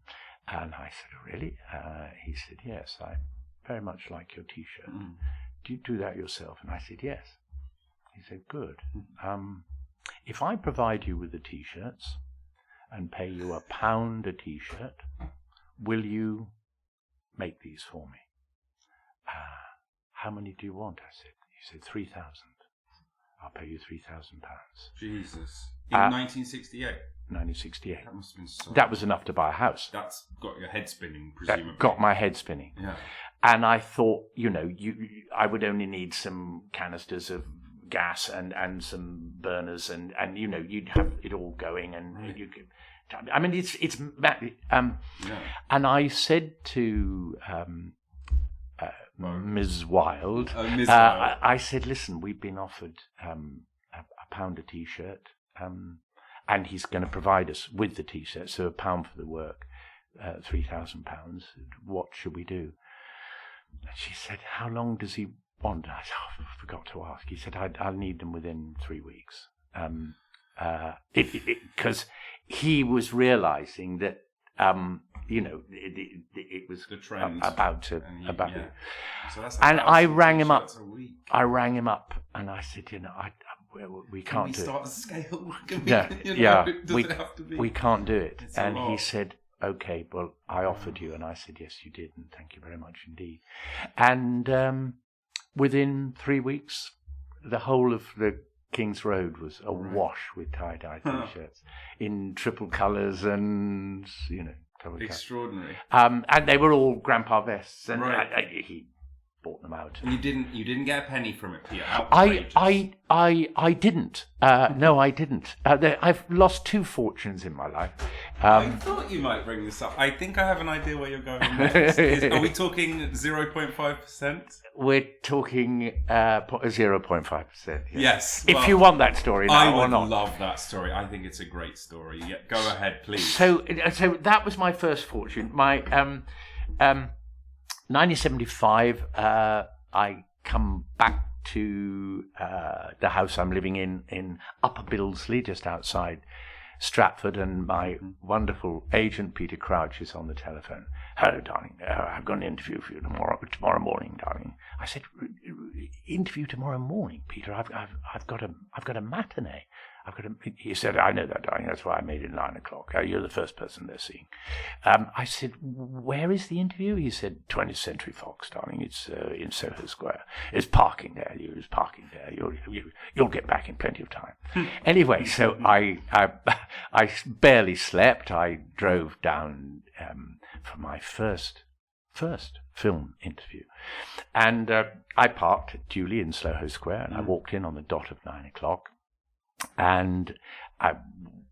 And I said, really? He said, yes, I very much like your T-shirt. Do you do that yourself? And I said, yes. He said, good. If I provide you with the T-shirts and pay you £1 a T-shirt, will you make these for me? How many do you want? I said. He said, 3,000. I'll pay you £3,000. Jesus. In 1968? 1968. That must have been so... That was enough to buy a house. That's got your head spinning, presumably. That got my head spinning. Yeah. And I thought, I would only need some canisters of gas and some burners and you'd have it all going and you could. I mean, it's and I said to Ms. Wilde, I said, listen, we've been offered £1 a T-shirt, and he's going to provide us with the T-shirt, so £1 for the work, £3,000. What should we do? And she said, how long does he want? I forgot to ask. He said, I'll need them within 3 weeks. Because he was realizing that, it was the trend about to. So that's and I rang him up. And I said, we can't do it. Start a scale. We can't do it. It's and he said, okay, well, I offered you. And I said, yes, you did. And thank you very much indeed. And within 3 weeks, the whole of the King's Road was awash with tie-dye T-shirts in triple colours and, extraordinary. And they were all grandpa vests, and he bought them out. And you didn't get a penny from it, Peter. I didn't. No, I didn't. I've lost 2 fortunes in my life. I thought you might bring this up. I think I have an idea where you're going next. Are we talking 0.5%? We're talking 0.5%. Yes. If you want that story now or not. I would love that story. I think it's a great story. Yeah, go ahead, please. So that was my first fortune. My 1975, I come back to the house I'm living in Upper Billesley, just outside Stratford, and my wonderful agent, Peter Crouch, is on the telephone. Hello, darling. I've got an interview for you tomorrow morning, darling. I said, interview tomorrow morning, Peter? I've got a matinee. He said, I know that, darling. That's why I made it 9 o'clock. You're the first person they're seeing. I said, where is the interview? He said, 20th Century Fox, darling. It's in Soho Square. It's parking there. There's parking there. You'll get back in plenty of time. Anyway, so I barely slept. I drove down for my first film interview. And I parked duly in Soho Square, and I walked in on the dot of 9 o'clock. And I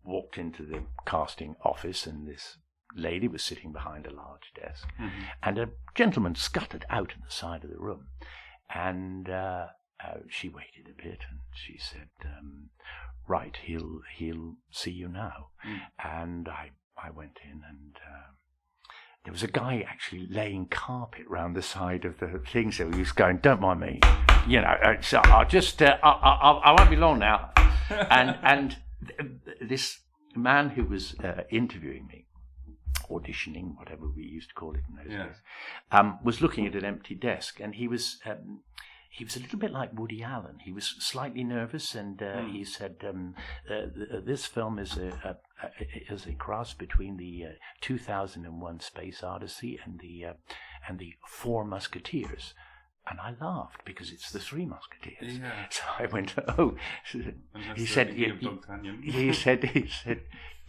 walked into the casting office, and this lady was sitting behind a large desk, and a gentleman scuttered out at the side of the room, and she waited a bit, and she said, "Right, he'll see you now." And I went in, and there was a guy actually laying carpet round the side of the thing, so he was going, "Don't mind me, so I'll just I won't be long now." And this man who was interviewing me, auditioning, whatever we used to call it in those days, was looking at an empty desk, and he was a little bit like Woody Allen. He was slightly nervous, and he said, "This film is a cross between the 2001: Space Odyssey and the Four Musketeers." And I laughed because it's the Three Musketeers. Yeah. So I went, "Oh," he said,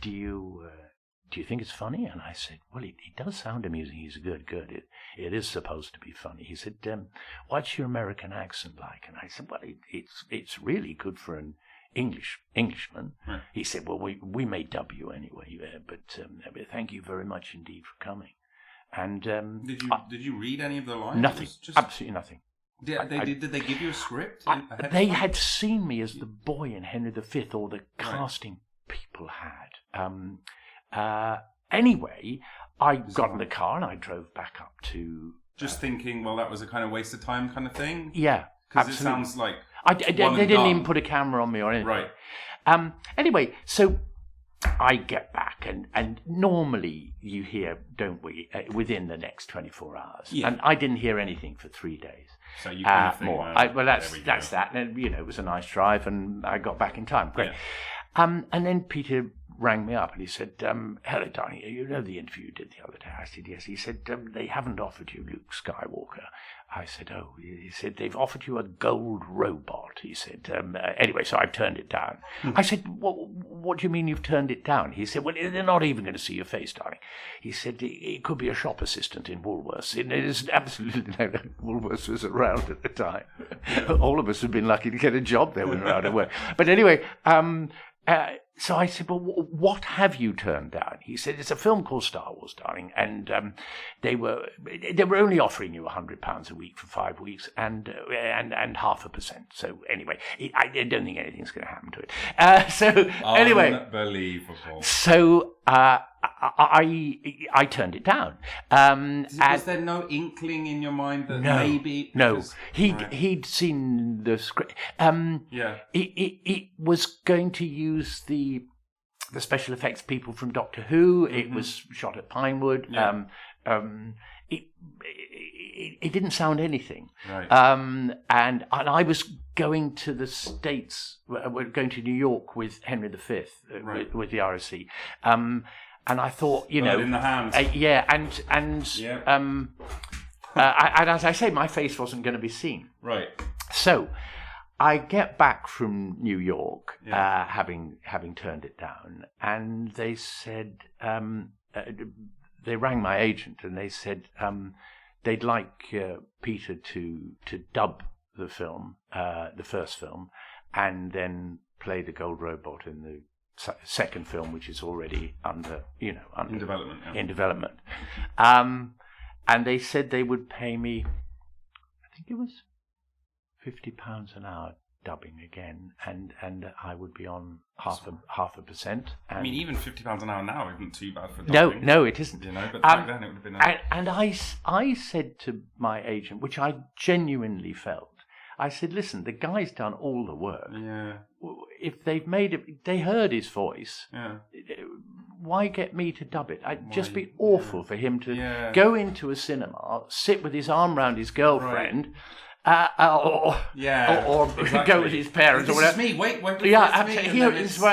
"Do you think it's funny?" And I said, "Well, it does sound amusing. He's good. It is supposed to be funny." He said, "What's your American accent like?" And I said, "Well, it's really good for an Englishman." Right. He said, "Well, we may dub you anyway, but thank you very much indeed for coming." And did you read any of the lines? Nothing, absolutely nothing. Did they give you a script? They had seen me as the boy in Henry V, or the casting people had. Anyway, I got in the car and I drove back up to... Just thinking, well, that was a kind of waste of time kind of thing? Yeah, because it sounds like... they didn't even put a camera on me or anything. Right. Anyway, so... I get back, and normally you hear, don't we, within the next 24 hours. Yeah. And I didn't hear anything for 3 days. So you kind of think, more. That's that. And, it was a nice drive, and I got back in time. Great. Yeah. And then Peter rang me up, and he said, "Hello, darling, you know the interview you did the other day?" I said, "Yes." He said, "They haven't offered you Luke Skywalker." I said, "Oh." He said, "They've offered you a gold robot." He said, anyway, so I've turned it down. I said, what do you mean you've turned it down? He said, "Well, they're not even going to see your face, darling." He said, "It could be a shop assistant in Woolworths." It is absolutely no, Woolworths was around at the time. All of us have been lucky to get a job there when we were out of work. But anyway, so I said, "Well, what have you turned down?" He said, "It's a film called Star Wars, darling, and they were only offering you £100 a week for 5 weeks, and 0.5%. So anyway, I don't think anything's going to happen to it." Anyway, unbelievable. So I turned it down. Was there no inkling in your mind that maybe? No, he'd seen the script. It was going to use the special effects people from Doctor Who. It was shot at Pinewood. Yeah. It didn't sound anything. Right. And I was going to the States. We're going to New York with Henry V, with the RSC. And I thought, in the hands. And as I say, my face wasn't going to be seen. Right. So I get back from New York, having turned it down, and they said, they rang my agent and they said they'd like Peter to dub the film, the first film, and then play the gold robot in the second film, which is already in development. Yeah. In development, and they said they would pay me, I think it was £50 an hour dubbing again, and I would be on half a percent. I mean, even £50 an hour now isn't too bad for dubbing. No, it isn't. But back then it would have been. And I said to my agent, which I genuinely felt, I said, listen, the guy's done all the work. Yeah. If they've made it, they heard his voice. Yeah. Why get me to dub it? It'd just be awful for him to go into a cinema, sit with his arm round his girlfriend. Or exactly. Go with his parents, or whatever. This is me. Wait. Absolutely.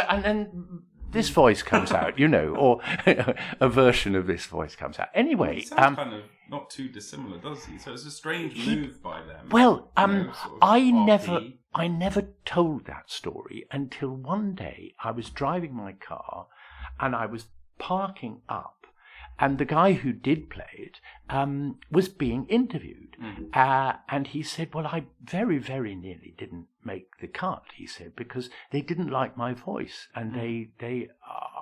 And then this voice comes out, or a version of this voice comes out. Anyway, it sounds kind of not too dissimilar, does he? So it's a strange move by them. Well, I never told that story until one day I was driving my car, and I was parking up. And the guy who did play it was being interviewed. Mm-hmm. And he said, well, I very, very nearly didn't make the cut, he said, because they didn't like my voice. And they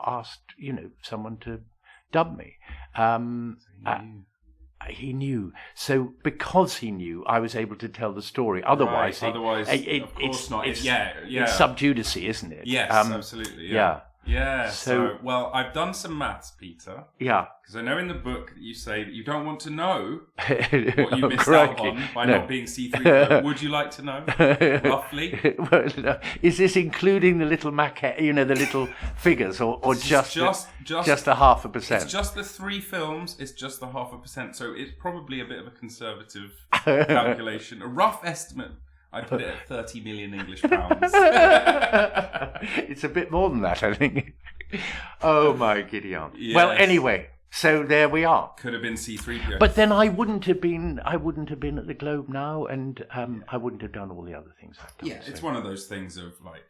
asked, someone to dub me. He knew. So because he knew, I was able to tell the story. Otherwise, of course not. It's sub judice, isn't it? Yes, absolutely. Yeah. So, well, I've done some maths, Peter. Yeah. Because I know in the book that you say that you don't want to know what you missed out on by not being C3. Would you like to know, roughly? Well, no. Is this including the little maquette, the little figures, or just a 0.5%? It's just the 3 films. It's just the 0.5%. So it's probably a bit of a conservative calculation, a rough estimate. I put it at 30 million English pounds. It's a bit more than that, I think. Oh my Gideon. Yes. Well, anyway, so there we are. Could have been C3PO. But then I wouldn't have been at the Globe now, and I wouldn't have done all the other things I've done. Yeah, it's one of those things of like,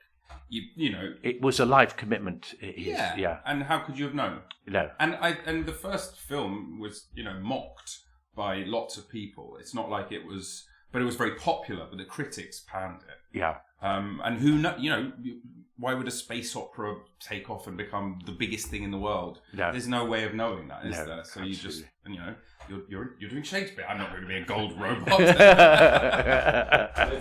it was a life commitment. Yeah. And how could you have known? No. And the first film was mocked by lots of people. It's not like it was. But it was very popular, but the critics panned it. Yeah. And why would a space opera take off and become the biggest thing in the world? No. There's no way of knowing that, is there? So absolutely. you just, you're doing Shakespeare. I'm not going to be a gold robot. It's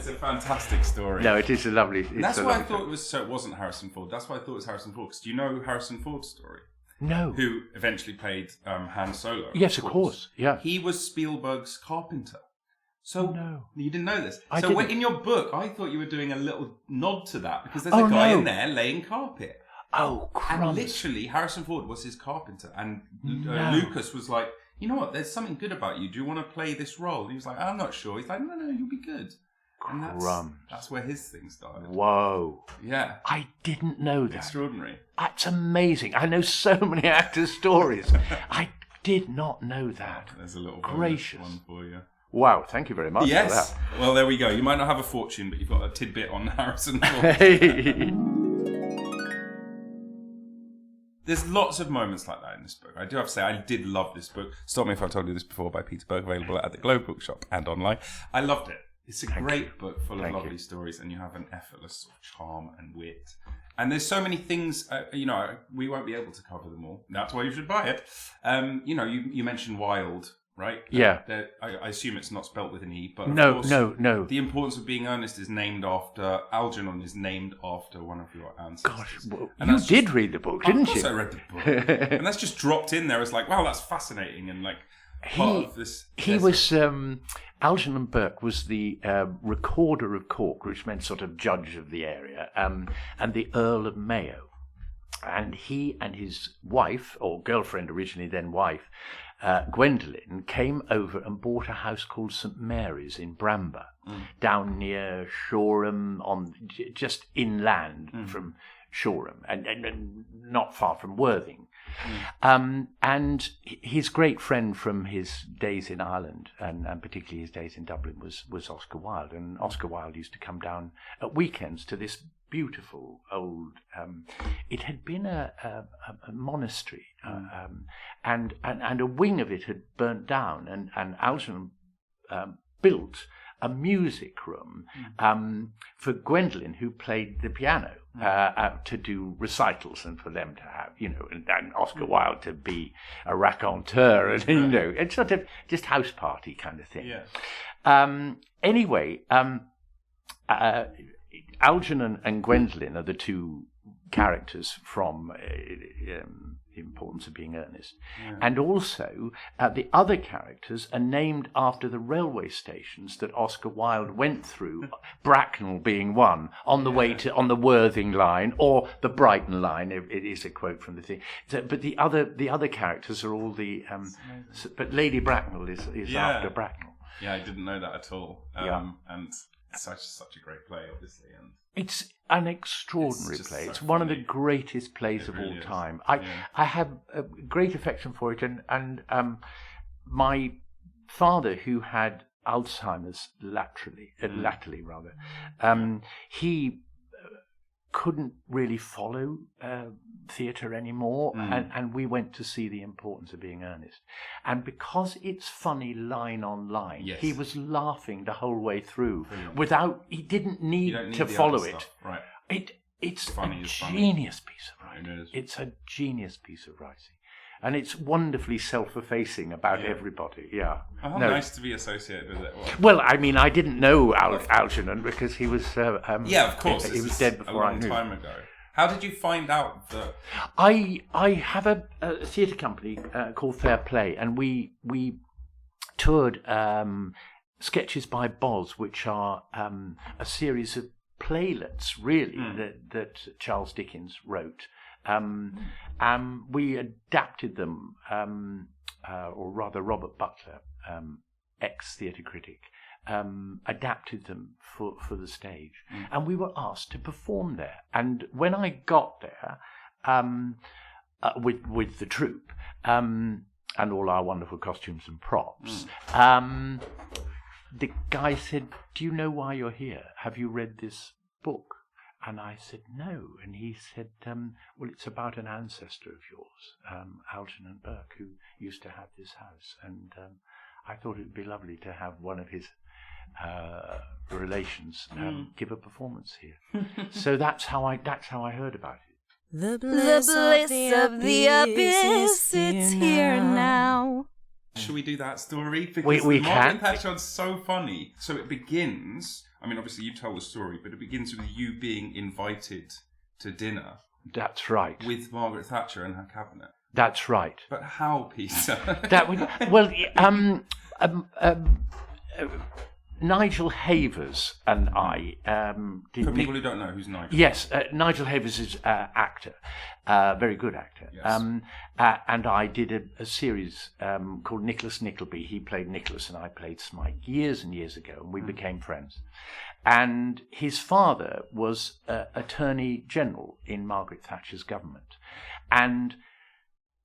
a fantastic story. No, it is a lovely. That's why I thought it was. So it wasn't Harrison Ford. That's why I thought it was Harrison Ford. Because do you know Harrison Ford's story? No. Who eventually played Han Solo? Yes, of course. Yeah. He was Spielberg's carpenter. So no. You didn't know this. I didn't. In your book, I thought you were doing a little nod to that because there's a guy in there laying carpet. Oh, crumbs. And literally, Harrison Ford was his carpenter, and Lucas was like, "You know what? There's something good about you. Do you want to play this role?" And he was like, "I'm not sure." He's like, "No, you'll be good." And that's where his thing started. Whoa. Yeah. I didn't know that. Extraordinary. That's amazing. I know so many actors' stories. I did not know that. There's a little gracious one for you. Wow, thank you very much for that. Well, there we go. You might not have a fortune, but you've got a tidbit on Harrison Ford. There's lots of moments like that in this book. I do have to say, I did love this book. Stop me if I told you this before, by Peter Bourke, available at the Globe Bookshop and online. I loved it. It's a great book full of lovely stories, and you have an effortless sort of charm and wit. And there's so many things, we won't be able to cover them all. That's why you should buy it. You mentioned Wilde. Right? Yeah. I assume it's not spelt with an E, but no. The Importance of Being Earnest is named after, Algernon is named after one of your ancestors. Gosh, well, you did read the book, didn't you? Of course I read the book. And that's just dropped in there as like, wow, that's fascinating. And like, part of this. He was, Algernon Burke was the recorder of Cork, which meant sort of judge of the area, and the Earl of Mayo. And he and his wife, or girlfriend originally, then wife, Gwendolen, came over and bought a house called St Mary's in Bramber, down near Shoreham, just inland from Shoreham, and not far from Worthing. And his great friend from his days in Ireland, and particularly his days in Dublin, was Oscar Wilde. And Oscar Wilde used to come down at weekends to this beautiful old. It had been a monastery, and a wing of it had burnt down, and Algernon built a music room for Gwendolen, who played the piano, to do recitals, and for them to have, and Oscar Wilde to be a raconteur, and it's sort of just house party kind of thing. Yeah. Anyway, Algernon and Gwendolen are the two characters from The Importance of Being Earnest. Yeah. And also, the other characters are named after the railway stations that Oscar Wilde went through, Bracknell being one, on the way on the Worthing line, or the Brighton line. It is a quote from the thing. But the other characters are all the... but Lady Bracknell is after Bracknell. Yeah, I didn't know that at all. And such a great play, obviously. And it's an extraordinary play. It's one of the greatest plays of all time. I have a great affection for it, and my father, who had Alzheimer's latterly, he couldn't really follow theatre anymore, and we went to see The Importance of Being Earnest. And because it's funny line on line, he was laughing the whole way through. Brilliant. He didn't need to follow it. Right. It's a genius piece of writing. It's a genius piece of writing. And it's wonderfly self-effacing about everybody. Yeah. How nice to be associated with it. Well, I mean, I didn't know Algernon because he was... of course. He was dead before I knew. A long time ago. How did you find out that... I have a theatre company called Fair Play, and we toured Sketches by Boz, which are a series of playlets, really, that Charles Dickens wrote. We adapted them, or rather Robert Butler, ex-theatre critic, adapted them for the stage. And we were asked to perform there. And when I got there, with the troupe, and all our wonderful costumes and props, the guy said, "Do you know why you're here? Have you read this book?" And I said, "No." And he said, "Well, it's about an ancestor of yours, Algernon Bourke, who used to have this house. And I thought it would be lovely to have one of his relations give a performance here." So that's how I heard about it. The bliss of the abyss, it's here now. Should we do that story? Because we Margaret can. Thatcher's so funny. So it begins... I mean, obviously you tell the story, but it begins with you being invited to dinner. That's right. With Margaret Thatcher and her cabinet. That's right. But how, Peter? Nigel Havers and I did... For people who don't know, who's Nigel? Yes, Nigel Havers is an actor, very good actor. Yes. And I did a series called Nicholas Nickleby. He played Nicholas and I played Smike years and years ago, and we became friends. And his father was Attorney General in Margaret Thatcher's government. And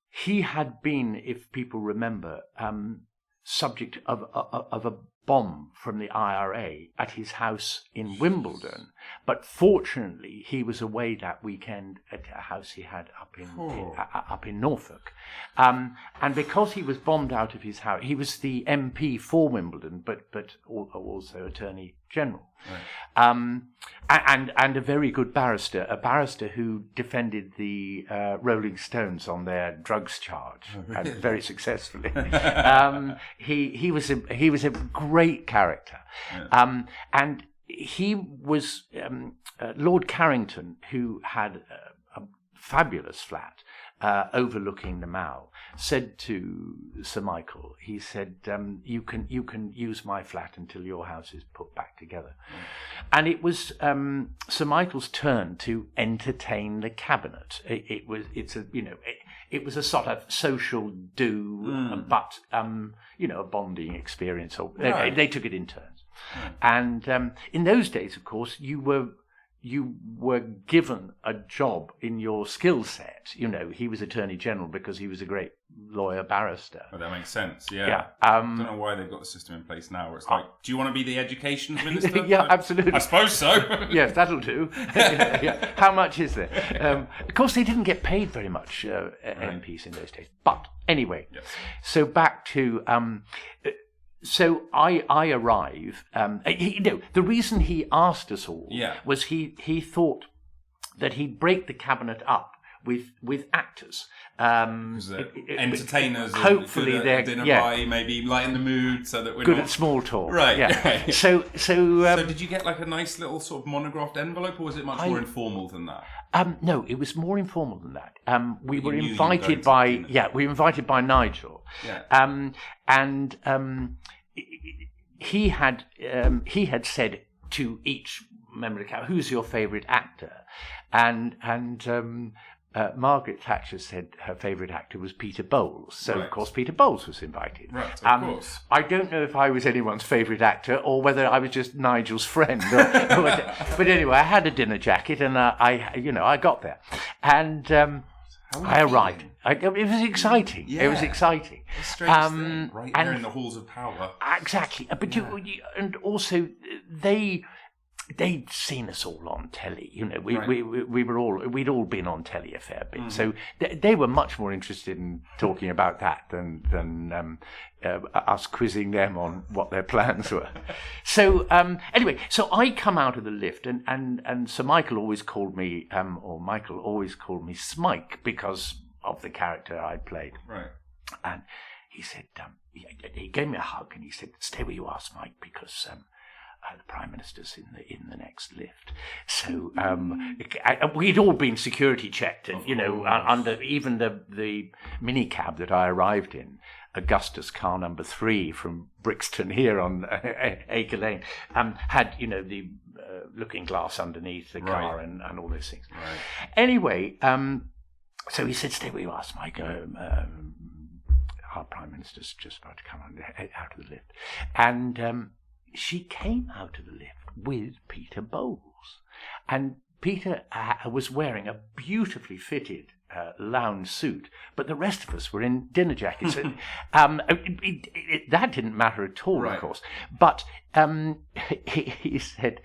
he had been, if people remember, subject of a bomb from the IRA at his house in Wimbledon, but fortunately he was away that weekend at a house he had up in Norfolk, and because he was bombed out of his house, he was the MP for Wimbledon, but also Attorney General, right. And a very good barrister, who defended the Rolling Stones on their drugs charge, and very successfully. He was a great character, and he was Lord Carrington, who had a fabulous flat overlooking the Mall, said to Sir Michael, he said, you can use my flat until your house is put back together. And it was Sir Michael's turn to entertain the cabinet. It was a sort of social do, but a bonding experience. Or they took it in turns. And in those days, of course, you you were given a job in your skill set. You know, he was Attorney General because he was a great lawyer barrister. Oh, that makes sense, yeah. Yeah. I don't know why they've got the system in place now where it's like, do you want to be the education minister? Yeah, absolutely. I suppose so. Yes, that'll do. Yeah. How much is there? Of course, they didn't get paid very much, MPs in those days. But anyway, Yes. so back to... So I arrive. The reason he asked us all was he thought that he'd break the cabinet up with actors, entertainers. Hopefully, they're dinner party, maybe lighten the mood, so that we're good not at small talk. Right. Yeah. So did you get like a nice little sort of monographed envelope, or was it much more informal than that? No, it was more informal than that. We were knew invited by Nigel. Yeah. He had said to each member of the cabinet, "Who's your favourite actor?" And Margaret Thatcher said her favourite actor was Peter Bowles. So of course Peter Bowles was invited. Right, of course. I don't know if I was anyone's favourite actor or whether I was just Nigel's friend. But anyway, I had a dinner jacket and I got there, and I arrived. It was exciting. Yeah. It was exciting. A strange thing, right there in the halls of power. Exactly. But and also they'd seen us all on telly. You know, we'd all been on telly a fair bit. So they were much more interested in talking about that than us quizzing them on what their plans were. So anyway, so I come out of the lift, and Sir Michael always called me, Michael always called me Smike because of the character I played. Right. And he said, he gave me a hug and he said, "Stay where you are, Smike, because the Prime Minister's in the next lift." So we'd all been security checked, and under even the minicab that I arrived in, Augustus car number 3 from Brixton here on Acre Lane, had the looking glass underneath the car and all those things. Right. Anyway, so he said, "Stay where you are, Mike. Our Prime Minister's just about to come out of the lift," and she came out of the lift with Peter Bowles, and Peter was wearing a beautifully fitted lounge suit, but the rest of us were in dinner jackets. That didn't matter at all, of course. But he said,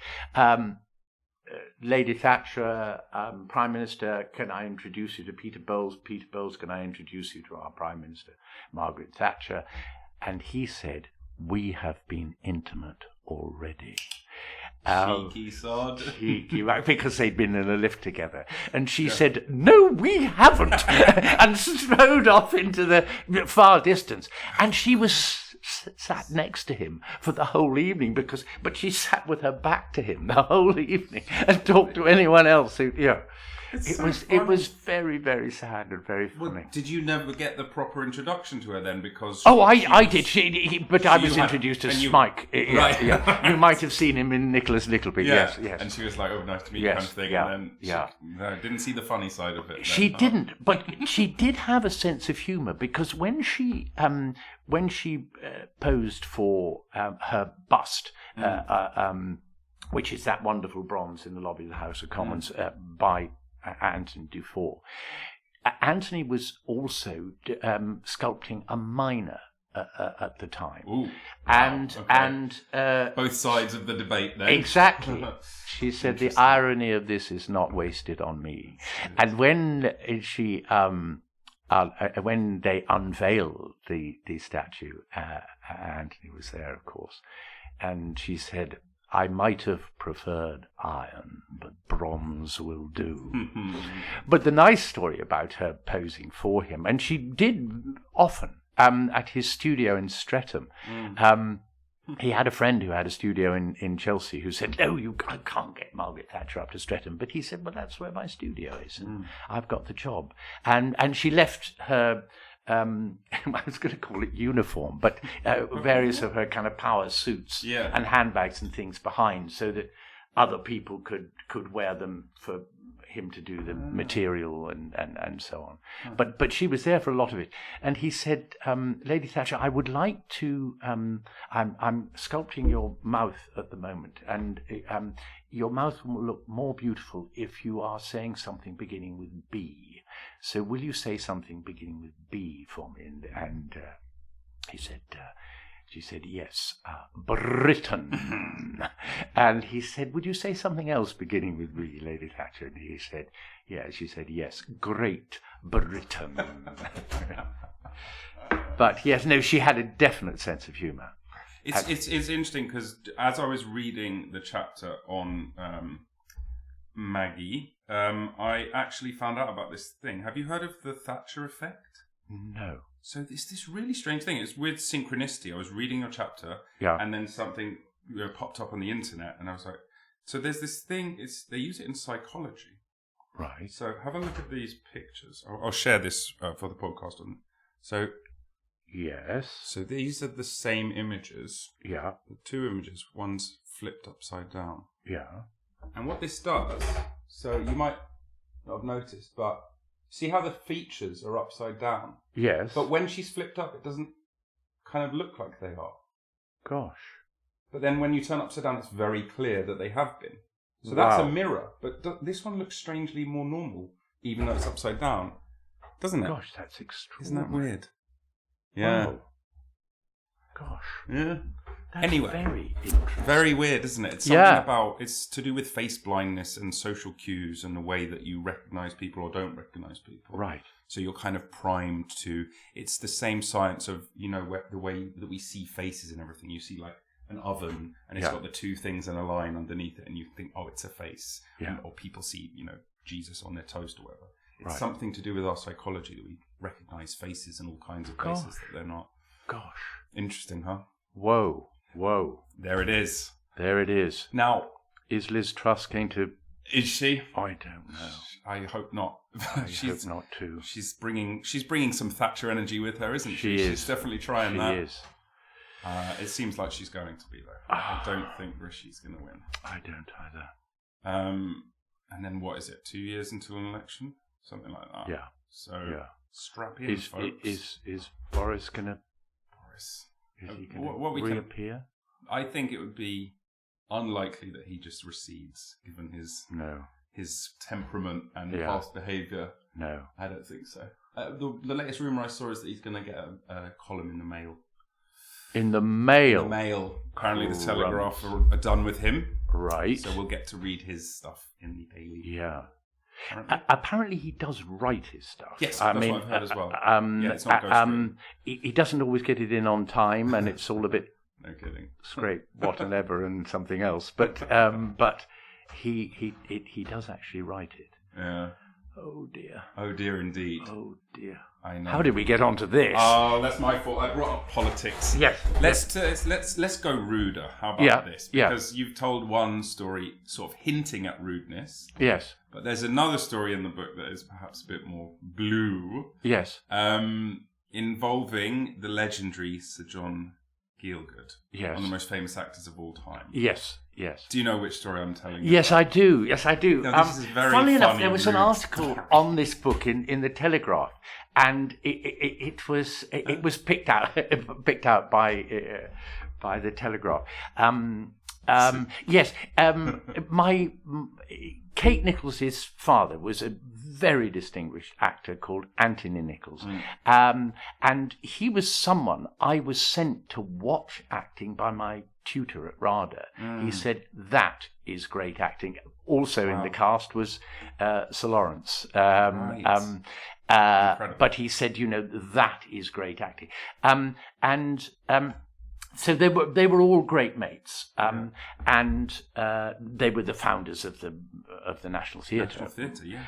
"Lady Thatcher, Prime Minister, can I introduce you to Peter Bowles? Peter Bowles, can I introduce you to our Prime Minister, Margaret Thatcher?" And he said, "We have been intimate already." Cheeky sod. Cheeky, because they'd been in a lift together. And she said, "No, we haven't," and strode off into the far distance. And she was sat next to him for the whole evening, but she sat with her back to him the whole evening and talked to anyone else who, It was very, very sad and very funny. Well, did you never get the proper introduction to her then? Because I did. But I was introduced as Smike. Right. Yeah. You might have seen him in Nicholas Nickleby. Yeah. Yes. And she was like, "Oh, nice to meet you," kind of thing. Yeah. And then didn't see the funny side of it. She didn't, but she did have a sense of humour, because when she posed for her bust, which is that wonderful bronze in the lobby of the House of Commons by Anthony Dufour. Anthony was also sculpting a miner at the time. Ooh, and both sides of the debate then. Exactly. She said, "The irony of this is not wasted on me." And when she when they unveiled the statue, Anthony was there, of course, and she said, "I might have preferred iron, but bronze will do." But the nice story about her posing for him, and she did often at his studio in Streatham. He had a friend who had a studio in Chelsea who said, "No, I can't get Margaret Thatcher up to Streatham." But he said, "Well, that's where my studio is, and I've got the job." And she left her... I was going to call it uniform, but various of her kind of power suits and handbags and things behind, so that other people could wear them for him to do the material and so on. But she was there for a lot of it. And he said, Lady Thatcher, I would like to, I'm sculpting your mouth at the moment, and your mouth will look more beautiful if you are saying something beginning with B. So will you say something beginning with B for me? And he said, she said, yes, Britain. And he said, would you say something else beginning with B, Lady Thatcher? And he said, yeah. She said, yes, Great Britain. But yes, no, she had a definite sense of humour. It's interesting because as I was reading the chapter on Maggie, I actually found out about this thing. Have you heard of the Thatcher effect? No. So it's this really strange thing. It's with synchronicity. I was reading your chapter, and then something popped up on the internet, and I was like, so there's this thing. They use it in psychology. Right. So have a look at these pictures. I'll share this for the podcast. So yes. So these are the same images. Yeah. The two images. One's flipped upside down. Yeah. And what this does, so you might not have noticed, but see how the features are upside down? Yes. But when she's flipped up, it doesn't kind of look like they are. Gosh. But then when you turn upside down, it's very clear that they have been. So Wow. that's a mirror. But this one looks strangely more normal, even though it's upside down. Doesn't it? Gosh, that's extraordinary. Isn't that weird? Yeah. Wow. Gosh. Yeah. That's Anyway. very interesting. Very weird, isn't it? It's something about, it's to do with face blindness and social cues and the way that you recognize people or don't recognize people. Right. So you're kind of primed to, it's the same science of, the way that we see faces and everything. You see like an oven and it's got the two things in a line underneath it and you think, oh, it's a face. Yeah. Or people see, Jesus on their toast or whatever. It's Right. something to do with our psychology that we recognize faces and all kinds of faces that they're not. Gosh. Interesting, huh? Whoa. There it is. There it is. Now, Is Liz Truss going to... is she? I don't know. I hope not. I hope not too. She's bringing some Thatcher energy with her, isn't she? She is. She's definitely trying She that. is. It seems like she's going to be though. I don't think Rishi's going to win. I don't either. And then what is it? 2 years until an election, something like that. Yeah. So strap in, Is Boris going to... Boris? Is he What going we to can- reappear? I think it would be unlikely that he just recedes, given his temperament and past behaviour. No. I don't think so. The latest rumour I saw is that he's going to get a column in the Mail. In the Mail? The Mail. Apparently the Crumbs. Telegraph are done with him. Right. So we'll get to read his stuff in the Daily. Yeah. Apparently. Apparently he does write his stuff. Yes, that's what I've heard as well. It's not ghostwritten. He doesn't always get it in on time, and it's all a bit No kidding. scrape, whatever, and something else. But he does actually write it. Yeah. Oh dear. Oh dear, indeed. Oh dear. I know. How did we get onto this? Oh, that's my fault. I brought up politics. Yes. Let's go ruder. How about this? Because you've told one story sort of hinting at rudeness. Yes. But there's another story in the book that is perhaps a bit more blue. Yes. Involving the legendary Sir John Gielgud. Yes. One of the most famous actors of all time. Yes. Yes. Do you know which story I'm telling you? Yes, about? I do. Yes, I do. Now, this is very funnily enough, funny, there was an rude. article on this book in the Telegraph, and it was picked out by the Telegraph. Yes, my Kate Nichols's father was a very distinguished actor called Anthony Nichols, and he was someone I was sent to watch acting by my tutor at RADA. He said, that is great acting. Also in the cast was Sir Lawrence. But he said, that is great acting. So they were all great mates, and they were the founders of the National Theatre. National Theatre, yeah.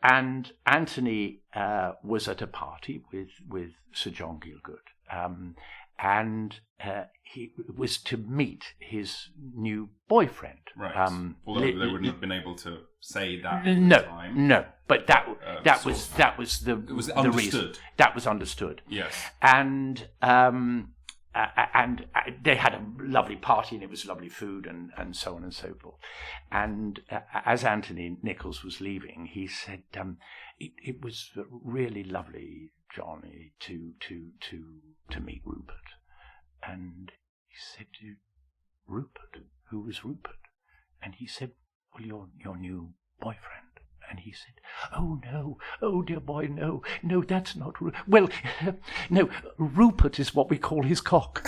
And Anthony was at a party with Sir John Gielgud, and he was to meet his new boyfriend. Right. Although they wouldn't have been able to say that at the time. No. But that was the it was the understood. reason. That was understood. Yes. And and they had a lovely party, and it was lovely food, and so on and so forth. And as Anthony Nichols was leaving, he said, "It was really lovely, Johnny, to meet Rupert." And he said, "Rupert? Who was Rupert?" And he said, "Well, your new boyfriend." And he said, "Oh, no. Oh, dear boy, no. No, that's not well, no, Rupert is what we call his cock."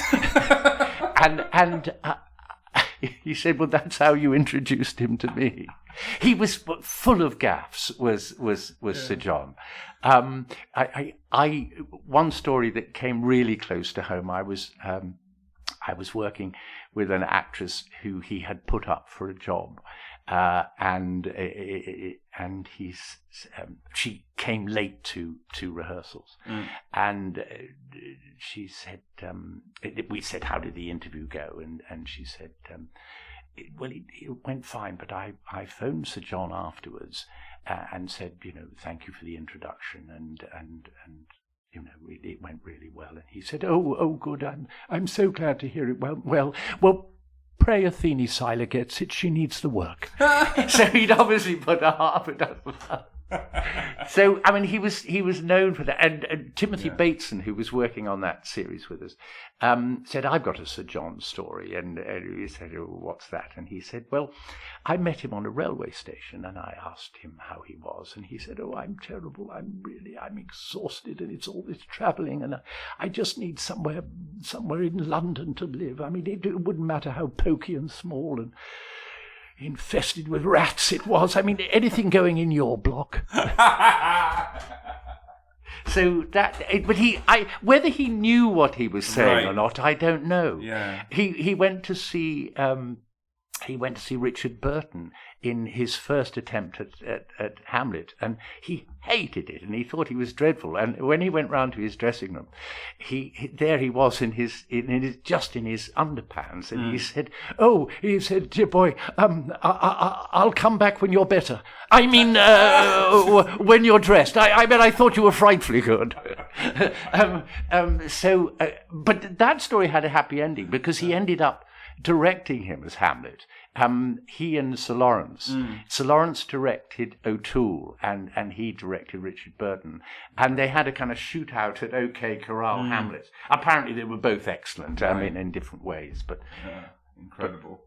and he said, "Well, that's how you introduced him to me." He was full of gaffes, was Sir John. One story that came really close to home, I was working with an actress who he had put up for a job. And she came late to rehearsals, and she said, we said, "How did the interview go?" And she said, "Well, it went fine, but I phoned Sir John afterwards and said, thank you for the introduction, and it went really well." And he said, "Oh, good. I'm so glad to hear it. Well. Pray Athene Seiler gets it. She needs the work." So he'd obviously put a half a dozen up. So, I mean, he was known for that. And Timothy Bateson, who was working on that series with us, said, "I've got a Sir John story." And we said, "Oh, what's that?" And he said, "Well, I met him on a railway station, and I asked him how he was. And he said, 'Oh, I'm terrible. I'm exhausted, and it's all this travelling, and I just need somewhere in London to live. I mean, it wouldn't matter how poky and small and infested with rats it was. I mean, anything going in your block.'" So whether he knew what he was saying or not, I don't know. Yeah. He went to see Richard Burton in his first attempt at Hamlet, and he hated it, and he thought he was dreadful. And when he went round to his dressing room, there he was in his underpants, and he said, "Dear boy, I'll come back when you're better. I mean, when you're dressed. I thought you were frightfully good." But that story had a happy ending, because he ended up directing him as Hamlet. He and Sir Lawrence. Sir Lawrence directed O'Toole, and he directed Richard Burton. And they had a kind of shootout at OK Corral Hamlet. Apparently they were both excellent, I mean, in different ways. But incredible.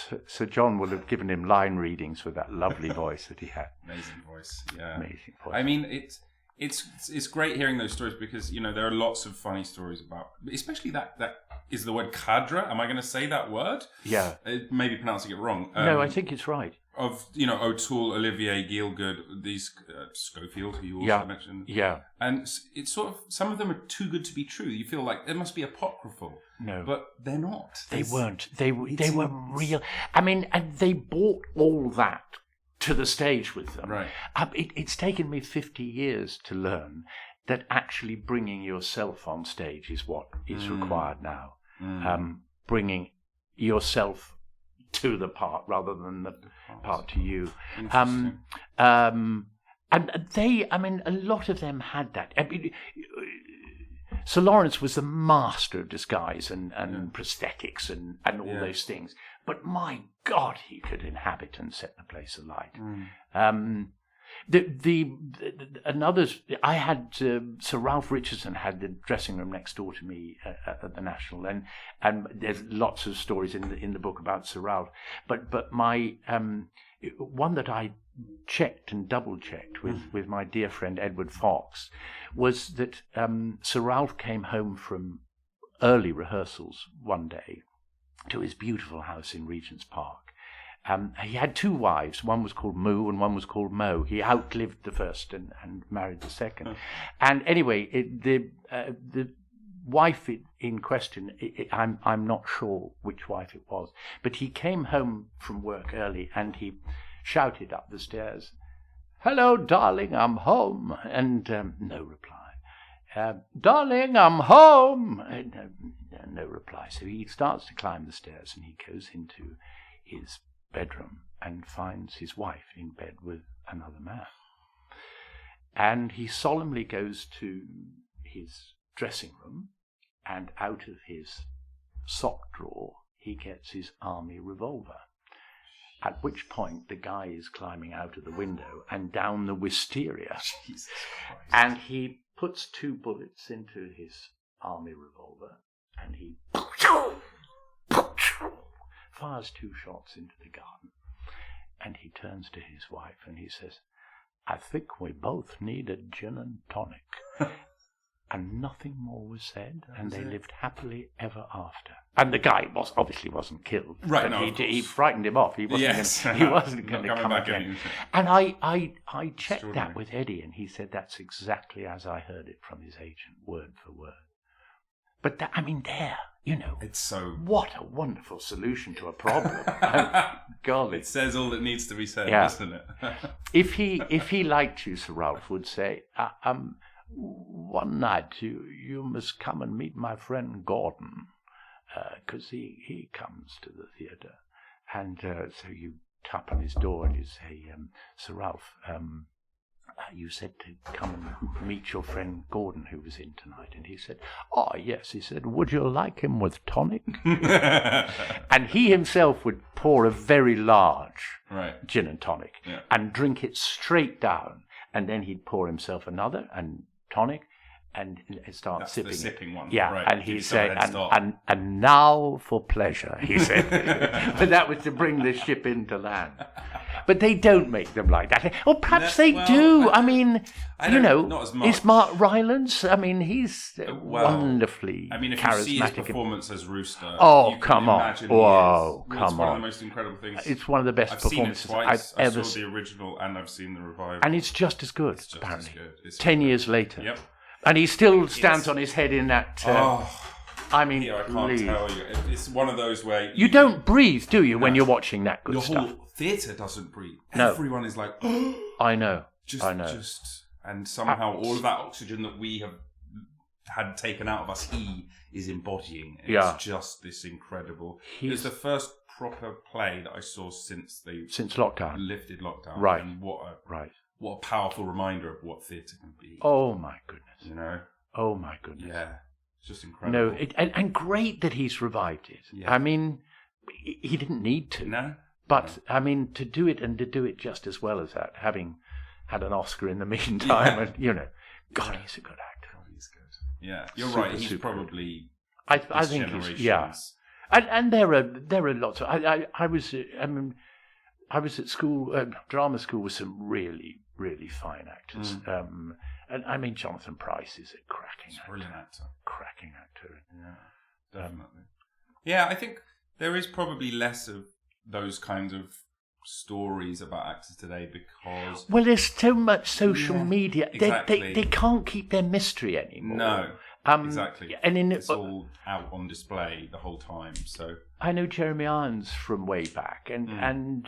But Sir John would have given him line readings with that lovely voice that he had. Amazing voice, yeah. Amazing voice. I mean, it's great hearing those stories, because there are lots of funny stories about, especially that is the word cadre. Am I going to say that word? Yeah. Maybe pronouncing it wrong. No, I think it's right. Of O'Toole, Olivier, Gielgud, these Schofield, who you also mentioned. Yeah. And it's sort of, some of them are too good to be true. You feel like they must be apocryphal. No, but they're not. They weren't. They were real. I mean, and they brought all that to the stage with them. Right. It's taken me 50 years to learn that actually bringing yourself on stage is what is required now. Bringing yourself to the part rather than the part to you. And they, I mean, a lot of them had that. I mean, Sir Lawrence was the master of disguise and prosthetics and all those things. But my God, he could inhabit and set the place alight. And others, I had Sir Ralph Richardson had the dressing room next door to me at the National, and there's lots of stories in the book about Sir Ralph. But my one that I checked and double checked with my dear friend Edward Fox was that Sir Ralph came home from early rehearsals one day to his beautiful house in Regent's Park. He had two wives. One was called Moo and one was called Mo. He outlived the first and married the second. And anyway, the wife in question, I'm not sure which wife it was, but he came home from work early and he shouted up the stairs, "Hello, darling, I'm home." And no reply. "Darling, I'm home." No reply. So he starts to climb the stairs and he goes into his bedroom and finds his wife in bed with another man. And he solemnly goes to his dressing room and out of his sock drawer he gets his army revolver. At which point the guy is climbing out of the window and down the wisteria. Jesus Christ. And he puts 2 bullets into his army revolver and he fires 2 shots into the garden. And he turns to his wife and he says, "I think we both need a gin and tonic." And nothing more was said, and they lived happily ever after. And the guy obviously wasn't killed. Right, but he frightened him off. He wasn't going to come again. And I checked that with Eddie, and he said that's exactly as I heard it from his agent, word for word. But it's so... what a wonderful solution to a problem. Golly. It says all that needs to be said, doesn't it? If he liked you, Sir Ralph would say, "One night you must come and meet my friend Gordon, because he comes to the theatre." And so you tap on his door and you say, "Sir Ralph, you said to come and meet your friend Gordon who was in tonight." And he said, "Oh, yes." He said, "Would you like him with tonic?" And he himself would pour a very large gin and tonic and drink it straight down. And then he'd pour himself another and tonic and start That's sipping the sipping one. Yeah, right. and he said, and now for pleasure, he said. But that was to bring the ship into land. But they don't make them like that. Or perhaps they do. I mean, not as much. Is Mark Rylance? I mean, he's wonderfully charismatic. If you see his performance as Rooster, oh, you come can on. imagine Whoa, it's come one on. of the most incredible things. It's one of the best performances I've I've ever seen. I saw seen. the original and I've seen the revival. And it's just as good, It's just apparently. as good. It's 10 years later. Yep. And he still stands on his head in that... I mean, I can't tell you. It's one of those where... You don't breathe, do you, when you're watching that good Your stuff? whole theatre doesn't breathe. No. Everyone is like... I know. And somehow all of that oxygen that we have had taken out of us, he is embodying. It's just this incredible... It's the first proper play that I saw since lockdown. Lifted lockdown. Right. And what a powerful reminder of what theatre can be. Oh, my goodness. You know? Oh, my goodness. Yeah. It's just incredible. No, and great that he's revived it. Yeah. I mean, he didn't need to. No. But, I mean, to do it and to do it just as well as that, having had an Oscar in the meantime, and, God, he's a good actor. Oh, he's good. Yeah. You're right. He's probably... I think he's... Yeah. And there are lots of... I was at school, drama school, with some really, really fine actors. And I mean, Jonathan Pryce is a cracking actor. Brilliant actor. Cracking actor. Yeah, definitely. I think there is probably less of those kinds of stories about actors today because... Well, there's so much social media. Exactly. They can't keep their mystery anymore. No. Exactly. And it's all out on display the whole time. So I know Jeremy Irons from way back, and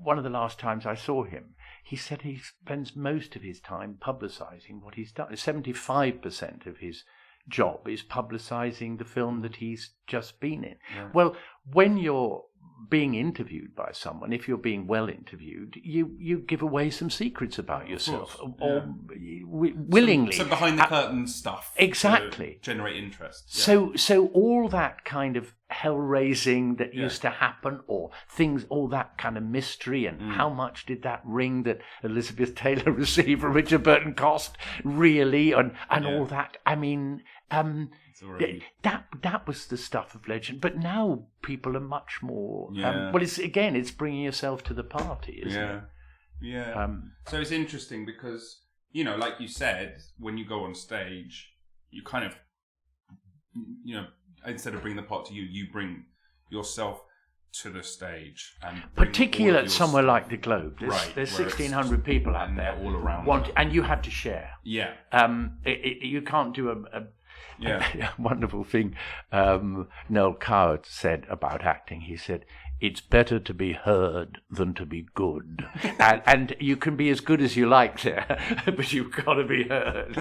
one of the last times I saw him, he said he spends most of his time publicising what he's done. 75% of his job is publicising the film that he's just been in. Yeah. Well, when you're being interviewed by someone, if you're being well interviewed, you give away some secrets about yourself, or willingly. Some behind the curtain stuff. Exactly. To generate interest. Yeah. So all that kind of hell-raising that used to happen, or things, all that kind of mystery, and how much did that ring that Elizabeth Taylor received from Richard Burton cost, really, and all that. I mean... that was the stuff of legend, but now people are much more. It's bringing yourself to the party, isn't it? Yeah. So it's interesting because like you said, when you go on stage, you kind of, instead of bringing the part to you, you bring yourself to the stage, and particularly at somewhere like the Globe. There's 1,600 people out there all around, and you have to share. Yeah. You can't do a wonderful thing Noel Coward said about acting. He said, "It's better to be heard than to be good." and you can be as good as you like there, but you've got to be heard.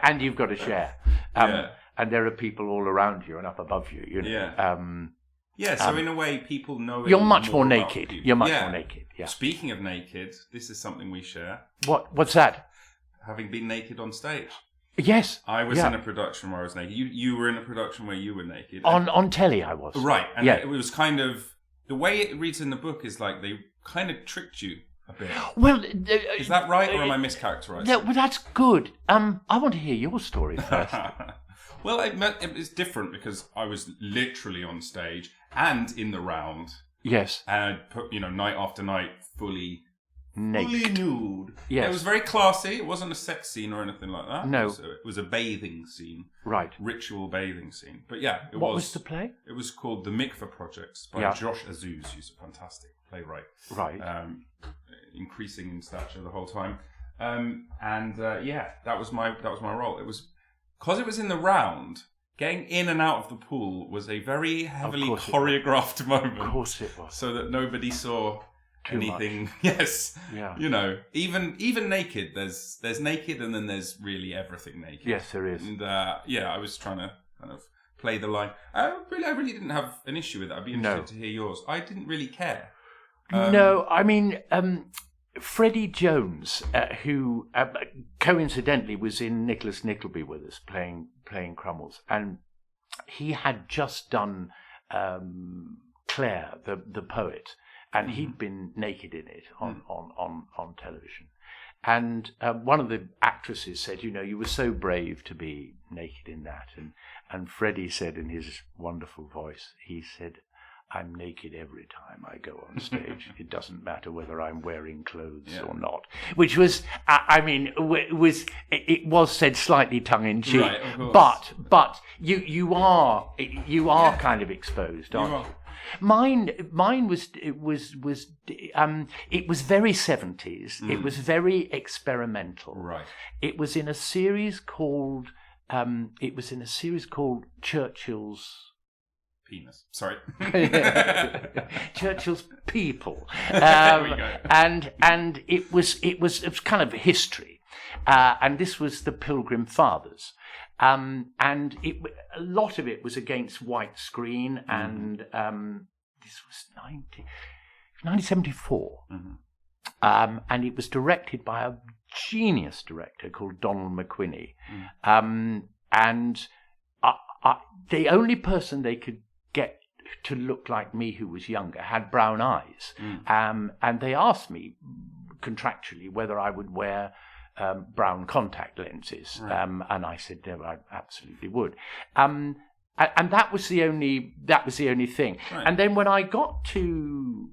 And you've got to share. And there are people all around you and up above you, so in a way, people know you're much more naked. You're much more naked. Yeah. Speaking of naked, this is something we share. What's that? Having been naked on stage. Yes. I was in a production where I was naked. You were in a production where you were naked. On telly I was. Right. And yeah. it was kind of... The way it reads in the book is like they kind of tricked you a bit. Well... is that right, or am I mischaracterizing? No, well, that's good. I want to hear your story first. Well, it was different because I was literally on stage and in the round. Yes. And I'd put, night after night, fully nude. Yes. It was very classy. It wasn't a sex scene or anything like that. No. It was a bathing scene. Right. Ritual bathing scene. But yeah, What was the play? It was called The Mikveh Projects by Josh Azuz, who's a fantastic playwright. Right. Increasing in stature the whole time. That was my role. It was because it was in the round. Getting in and out of the pool was a very heavily choreographed moment. Of course it was. So that nobody saw anything. Much. Yes. Yeah. Even naked. There's naked, and then there's really everything naked. Yes, there is. And I was trying to kind of play the line. I really didn't have an issue with it. I'd be interested to hear yours. I didn't really care. No, I mean, Freddie Jones, who coincidentally was in Nicholas Nickleby with us playing Crummles, and he had just done Claire, the poet, and he'd been naked in it on television. And one of the actresses said, you were so brave to be naked in that. And Freddie said in his wonderful voice, he said, I'm naked every time I go on stage. It doesn't matter whether I'm wearing clothes or not. Which was, it was said slightly tongue in cheek, right, of course. but you are kind of exposed, aren't you? Mine was it was very 70s. It was very experimental. Right. It was in a series called Churchill's Penis. Sorry. Churchill's People. There we go. And it was kind of history. And this was the Pilgrim Fathers. And a lot of it was against white screen, and this was 1974. And it was directed by a genius director called Donald McQuinney. And the only person they could get to look like me who was younger had brown eyes. And they asked me contractually whether I would wear brown contact lenses. Right. And I said, no, I absolutely would. And that was the only thing. Right. And then when I got to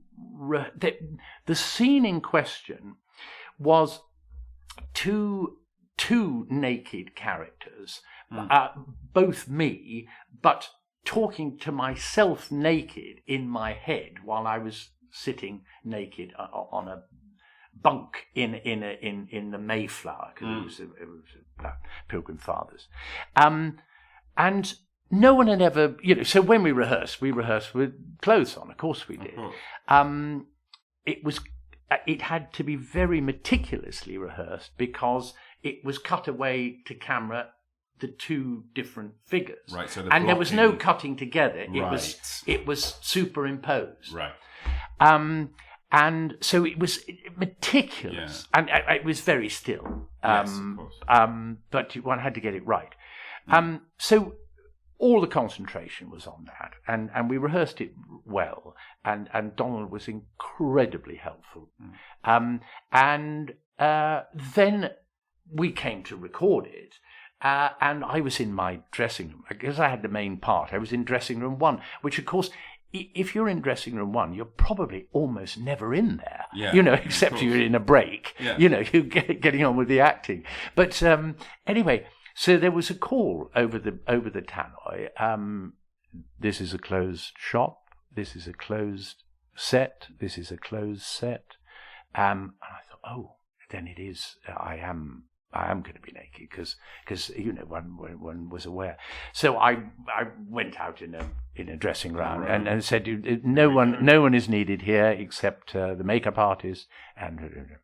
the scene in question was two naked characters, both me, but talking to myself naked in my head while I was sitting naked on a bunk in the Mayflower, because it was Pilgrim Fathers, and no one had ever, So when we rehearsed with clothes on. Of course we did. It had to be very meticulously rehearsed because it was cut away to camera, the two different figures, right? So there was no cutting together. Right. It was superimposed, right? And so it was meticulous, and it was very still. Yes, of course. But one had to get it right. So all the concentration was on that, and we rehearsed it well, and Donald was incredibly helpful. And then we came to record it, and I was in my dressing room, because I had the main part. I was in dressing room 1, which of course, if you're in dressing room 1, you're probably almost never in there, except you're in a break, you're getting on with the acting. But anyway, so there was a call over the tannoy. This is a closed shop. This is a closed set. This is a closed set. And I thought, oh, then it is. I am going to be naked because one was aware. So I went out in a dressing room and said, no one is needed here except the makeup artist and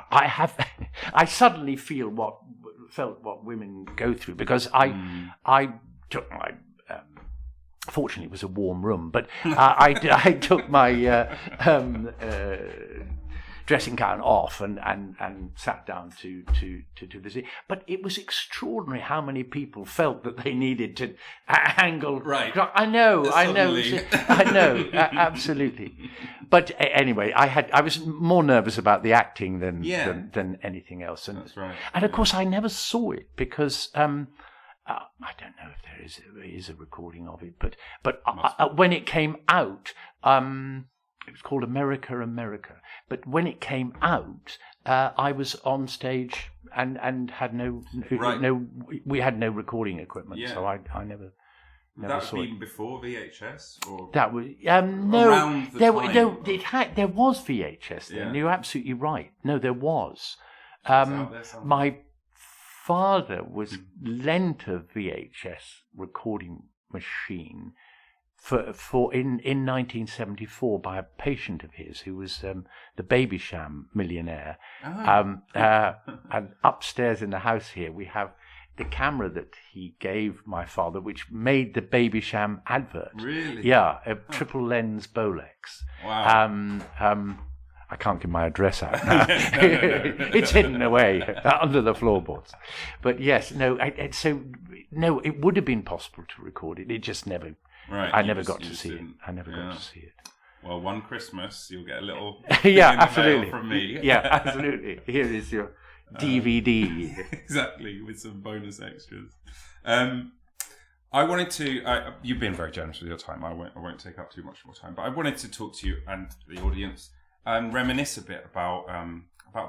I suddenly felt what women go through, because I took my fortunately it was a warm room, but I took my dressing gown off and sat down to visit. But it was extraordinary how many people felt that they needed to angle. Right. I know, Suddenly. I know, absolutely. But anyway, I was more nervous about the acting than anything else. And, That's right. And of course, I never saw it because I don't know if there is a recording of it, but when it came out, it was called America. But when it came out, I was on stage and had we had no recording equipment, so I never That saw was it. even before VHS, or That was around the there time? there was VHS then. Yeah. You're absolutely right. No, there was. It's out there somewhere. My father was lent a VHS recording machine in 1974 by a patient of his who was the Babysham millionaire. And upstairs in the house here we have the camera that he gave my father, which made the Babysham advert. Really? Yeah, a triple lens Bolex. Wow. I can't give my address out now. It's hidden away under the floorboards. But yes, no. It would have been possible to record it. It just never. Right. I never got to see it. Well, one Christmas you'll get a little Yeah, in the mail absolutely. from me. Yeah, absolutely. Here is your DVD. Exactly, with some bonus extras. I wanted to. You've been very generous with your time. I won't take up too much more time. But I wanted to talk to you and the audience and reminisce a bit about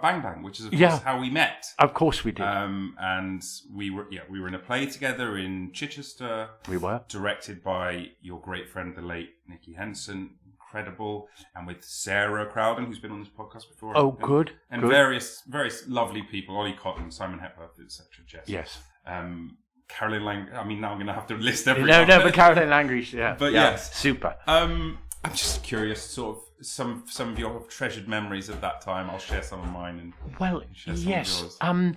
Bang Bang, which is of course how we met. Of course we did. And we were in a play together in Chichester. We were Directed by your great friend, the late Nicky Henson. Incredible. And with Sarah Crowden, who's been on this podcast before. Oh, good. And good. various lovely people. Ollie Cotton, Simon Hepworth, etc. Jess. Yes. Caroline Lang. I mean, now I'm going to have to list everyone. No, but Caroline Langridge, yeah. But yes. Super. I'm just curious, sort of, some of your treasured memories of that time. I'll share some of mine and share some yes. of yours.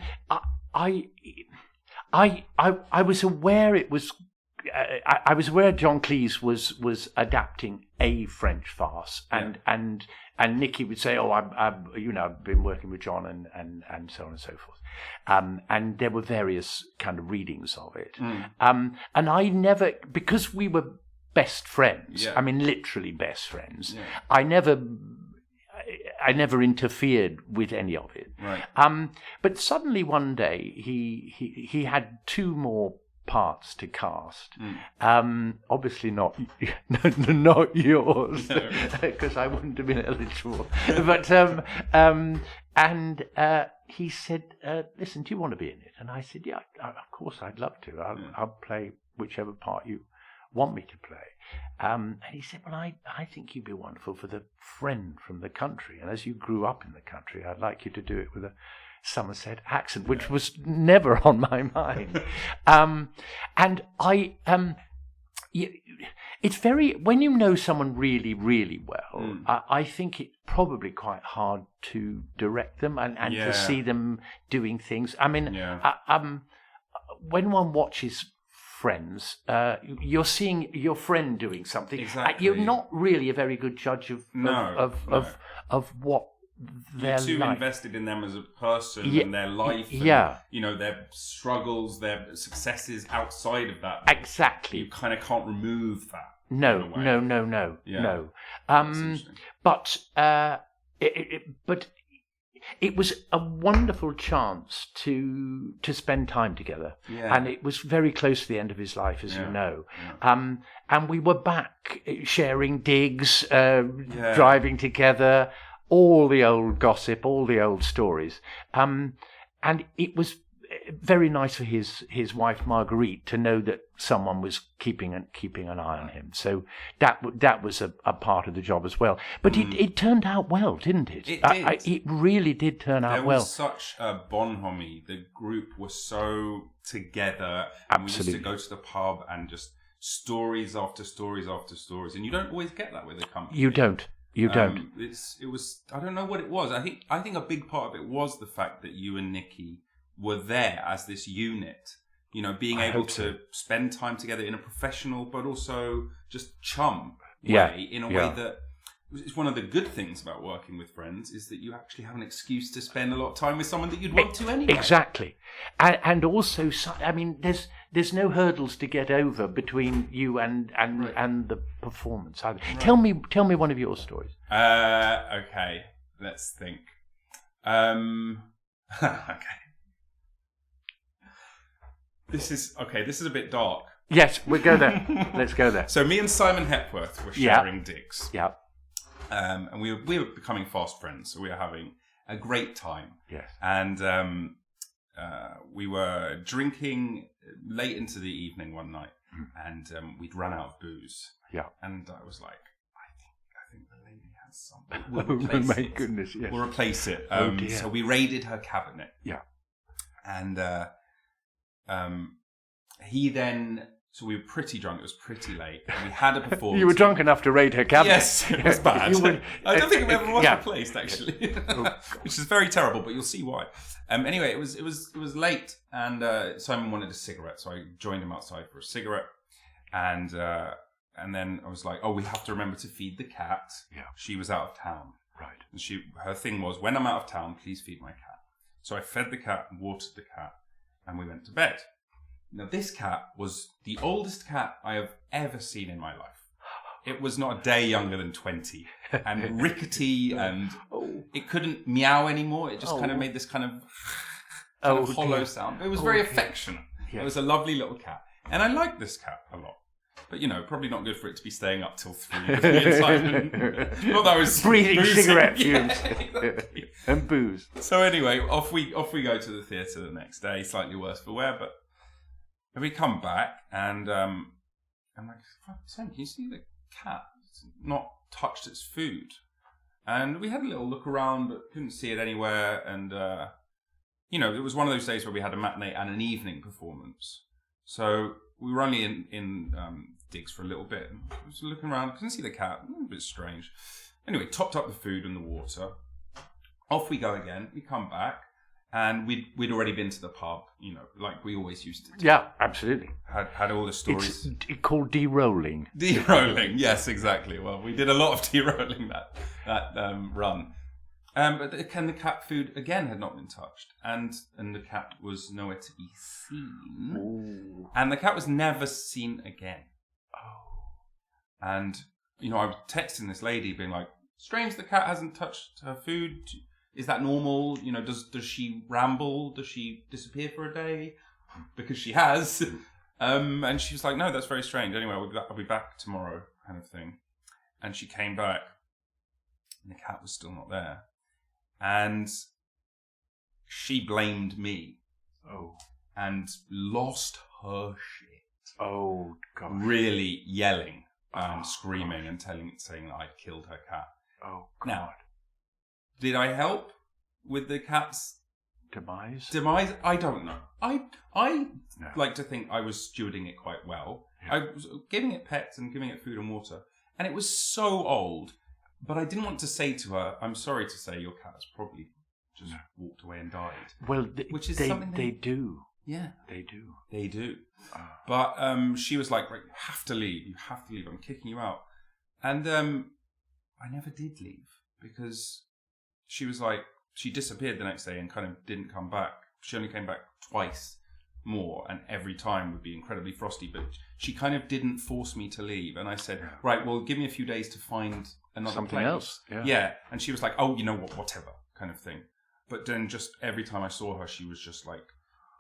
I was aware it was. I was aware John Cleese was adapting a French farce, and Nicky would say, "Oh, I've been working with John and so on and so forth," and there were various kind of readings of it, and I never, because we were best friends. I mean, literally best friends. Yeah. I never interfered with any of it. Right. But suddenly one day he had two more parts to cast. Obviously not yours, because I wouldn't have been eligible. But he said, "Listen, do you want to be in it?" And I said, "Yeah, of course, I'd love to. I'll play whichever part you want me to play." And he said, "Well, I think you'd be wonderful for the friend from the country, and as you grew up in the country, I'd like you to do it with a Somerset accent," which was never on my mind. And it's very, when you know someone really, really well, I think it's probably quite hard to direct them and to see them doing things. I mean, when one watches Friends, you're seeing your friend doing something. Exactly. You're not really a very good judge of what they're too like. Invested in them as a person and their life, and, their struggles, their successes outside of that. Exactly. You kind of can't remove that. No. But it was a wonderful chance to spend time together, and it was very close to the end of his life, as you know. And we were back sharing digs, driving together, all the old gossip, all the old stories, and it was very nice for his wife Marguerite to know that someone was keeping an eye on him. So that was a part of the job as well. But it turned out well, didn't it? It did. It really did turn out well. There was such a bonhomie. The group was so together. And Absolutely. we used to go to the pub and just stories after stories after stories. And you don't always get that with a company. You don't. You don't. It was. I don't know what it was. I think a big part of it was the fact that you and Nicky were there as this unit. Being able to spend time together in a professional, but also just chum way, in a way that it's one of the good things about working with friends is that you actually have an excuse to spend a lot of time with someone that you'd want to anyway. Exactly. And also, I mean, there's no hurdles to get over between you and the performance either. Right. Tell me one of your stories. Okay, let's think. Okay. This is a bit dark. Yes, we'll go there. Let's go there. So me and Simon Hepworth were sharing digs. Yeah. And we were becoming fast friends, so we were having a great time. Yes. And we were drinking late into the evening one night, and we'd run out of booze. Yeah. And I was like, I think the lady has something. Oh my goodness! Yes. We'll replace it. Oh dear. So we raided her cabinet. Yeah. And he then. So we were pretty drunk. It was pretty late. And we had a performance. You were drunk enough to raid her cabinet. Yes, it was bad. I don't think it ever was replaced, actually, which is very terrible. But you'll see why. Anyway, it was late, and Simon wanted a cigarette, so I joined him outside for a cigarette, and then I was like, "Oh, we have to remember to feed the cat." Yeah, she was out of town, right? And her thing was, "When I'm out of town, please feed my cat." So I fed the cat, watered the cat, and we went to bed. Now, this cat was the oldest cat I have ever seen in my life. It was not a day younger than 20, and rickety, and it couldn't meow anymore. It just kind of made this kind of hollow sound. It was very affectionate. Yes. It was a lovely little cat. And I liked this cat a lot. But, probably not good for it to be staying up till 3 with me and Simon. Not that I was breathing boozing. cigarette fumes. Yeah, exactly. And booze. So anyway, off we go to the theatre the next day, slightly worse for wear, but we come back, and I'm like, Sam, can you see the cat? It's not touched its food. And we had a little look around, but couldn't see it anywhere. And, it was one of those days where we had a matinee and an evening performance. So we were only in digs for a little bit. And I was looking around, couldn't see the cat. A bit strange. Anyway, topped up the food and the water. Off we go again. We come back. And we'd already been to the pub, like we always used to do. Yeah, absolutely. Had all the stories. It's called de-rolling. De-rolling, yes, exactly. Well, we did a lot of de-rolling that run. But the cat food, again, had not been touched. And the cat was nowhere to be seen. Ooh. And the cat was never seen again. Oh. And, I was texting this lady being like, strange the cat hasn't touched her food. Is that normal? Does she ramble? Does she disappear for a day? Because she has. And she was like, no, that's very strange. Anyway, I'll be back tomorrow, kind of thing. And she came back, and the cat was still not there. And she blamed me. Oh. And lost her shit. Oh, God. Really yelling and screaming and saying that I'd killed her cat. Oh, God. Now, did I help with the cat's demise? I don't know. I like to think I was stewarding it quite well. Yeah. I was giving it pets and giving it food and water. And it was so old. But I didn't want to say to her, I'm sorry to say your cat has probably just walked away and died. Well, which is something they do. Yeah. They do. They do. But she was like, right, you have to leave. You have to leave. I'm kicking you out. And I never did leave because she was like, she disappeared the next day and kind of didn't come back. She only came back twice more, and every time would be incredibly frosty. But she kind of didn't force me to leave. And I said, right, well, give me a few days to find another something place. Else. Yeah. And she was like, oh, you know what, whatever, kind of thing. But then just every time I saw her, she was just like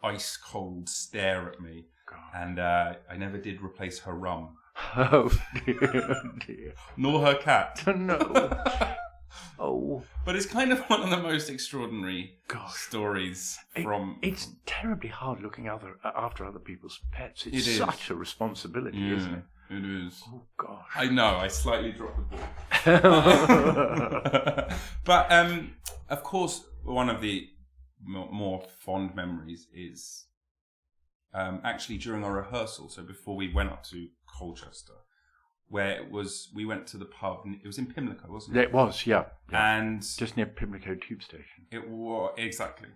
ice cold stare at me. God. And I never did replace her rum. Oh, dear. Nor her cat. No. Oh. But it's kind of one of the most extraordinary stories from... It's terribly hard looking after other people's pets. It's it such a responsibility, isn't it? It is. Oh, gosh. I know, I slightly dropped the ball. But, of course, one of the more fond memories is actually during our rehearsal, so before we went up to Colchester, where we went to the pub, and it was in Pimlico, wasn't it? It was, yeah. And just near Pimlico Tube Station. It was, exactly.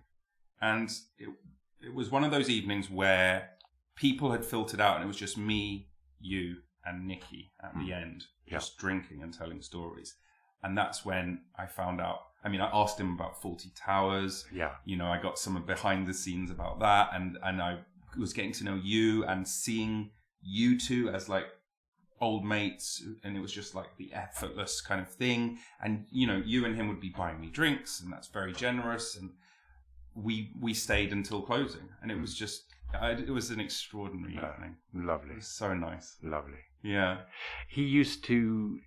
And it was one of those evenings where people had filtered out, and it was just me, you, and Nikki at the end, just drinking and telling stories. And that's when I found out. I mean, I asked him about Fawlty Towers. Yeah. You know, I got some behind the scenes about that, and I was getting to know you and seeing you two as like old mates, and it was just like the effortless kind of thing. And you know, you and him would be buying me drinks, and that's very generous. And we stayed until closing, and it was just it was an extraordinary evening. Lovely. It was so nice. Lovely. Yeah. He used to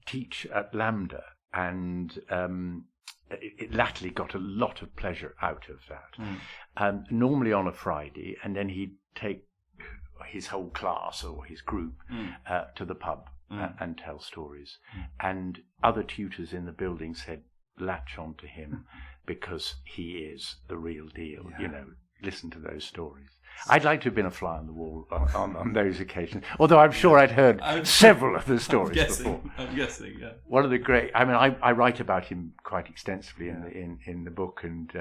teach at Lambda, and it latterly got a lot of pleasure out of that. Normally on a Friday, and then he'd take his whole class or his group to the pub and tell stories. And other tutors in the building said, latch on to him because he is the real deal. Yeah. You know, listen to those stories. I'd like to have been a fly on the wall on those occasions, although I'm sure I'd heard several of the stories before. I'm guessing, yeah. One of the great, I mean, I write about him quite extensively in the book, and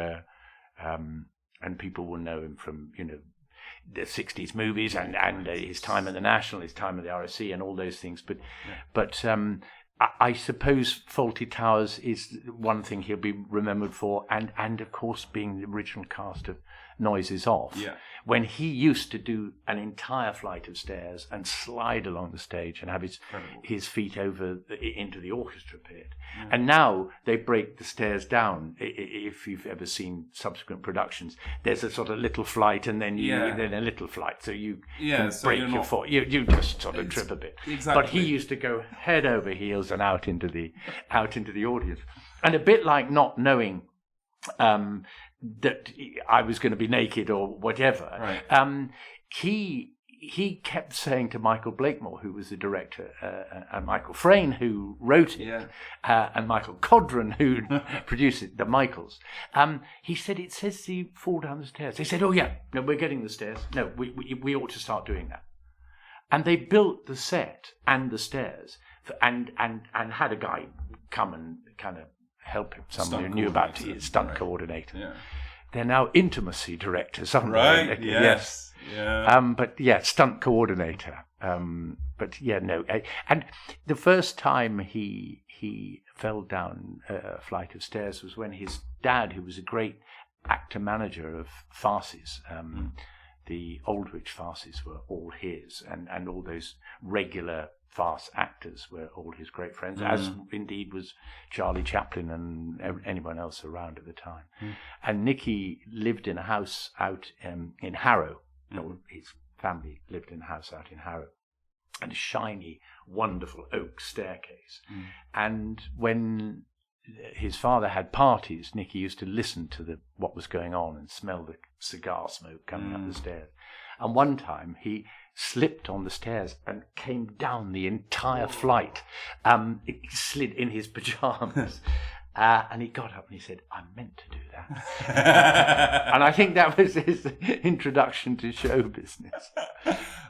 people will know him from, you know, the 60s movies and his time at the National, his time at the RSC and all those things. But I suppose Fawlty Towers is one thing he'll be remembered for, and of course being the original cast of Noises Off. Yeah. When he used to do an entire flight of stairs and slide along the stage and have his feet over into the orchestra pit. Yeah. And now they break the stairs down. If you've ever seen subsequent productions, there's a sort of little flight and then then a little flight, so you can break your foot. You just sort of trip a bit. Exactly. But he used to go head over heels and out into the audience, and a bit like not knowing that I was going to be naked or whatever. Right. He kept saying to Michael Blakemore, who was the director, and Michael Frayn, who wrote it, and Michael Codron, who produced it, the Michaels. He said, it says you fall down the stairs. They said, oh yeah, no, we're getting the stairs. No, we ought to start doing that. And they built the set and the stairs, and had a guy come and kind of help him, someone who knew about it, stunt coordinator. Yeah. They're now intimacy directors, aren't they? Right, yes. Yeah. But yeah, stunt coordinator. But yeah, no. And the first time he fell down a flight of stairs was when his dad, who was a great actor-manager of farces, the Aldwych farces were all his, and all those regular farce actors were all his great friends, as indeed was Charlie Chaplin and anyone else around at the time. And Nicky lived in a house out in Harrow. His family lived in a house out in Harrow, and a shiny, wonderful oak staircase. And when his father had parties, Nicky used to listen to what was going on and smell the cigar smoke coming up the stairs. And one time he slipped on the stairs and came down the entire flight. It slid in his pajamas. And he got up and he said, I meant to do that. And I think that was his introduction to show business.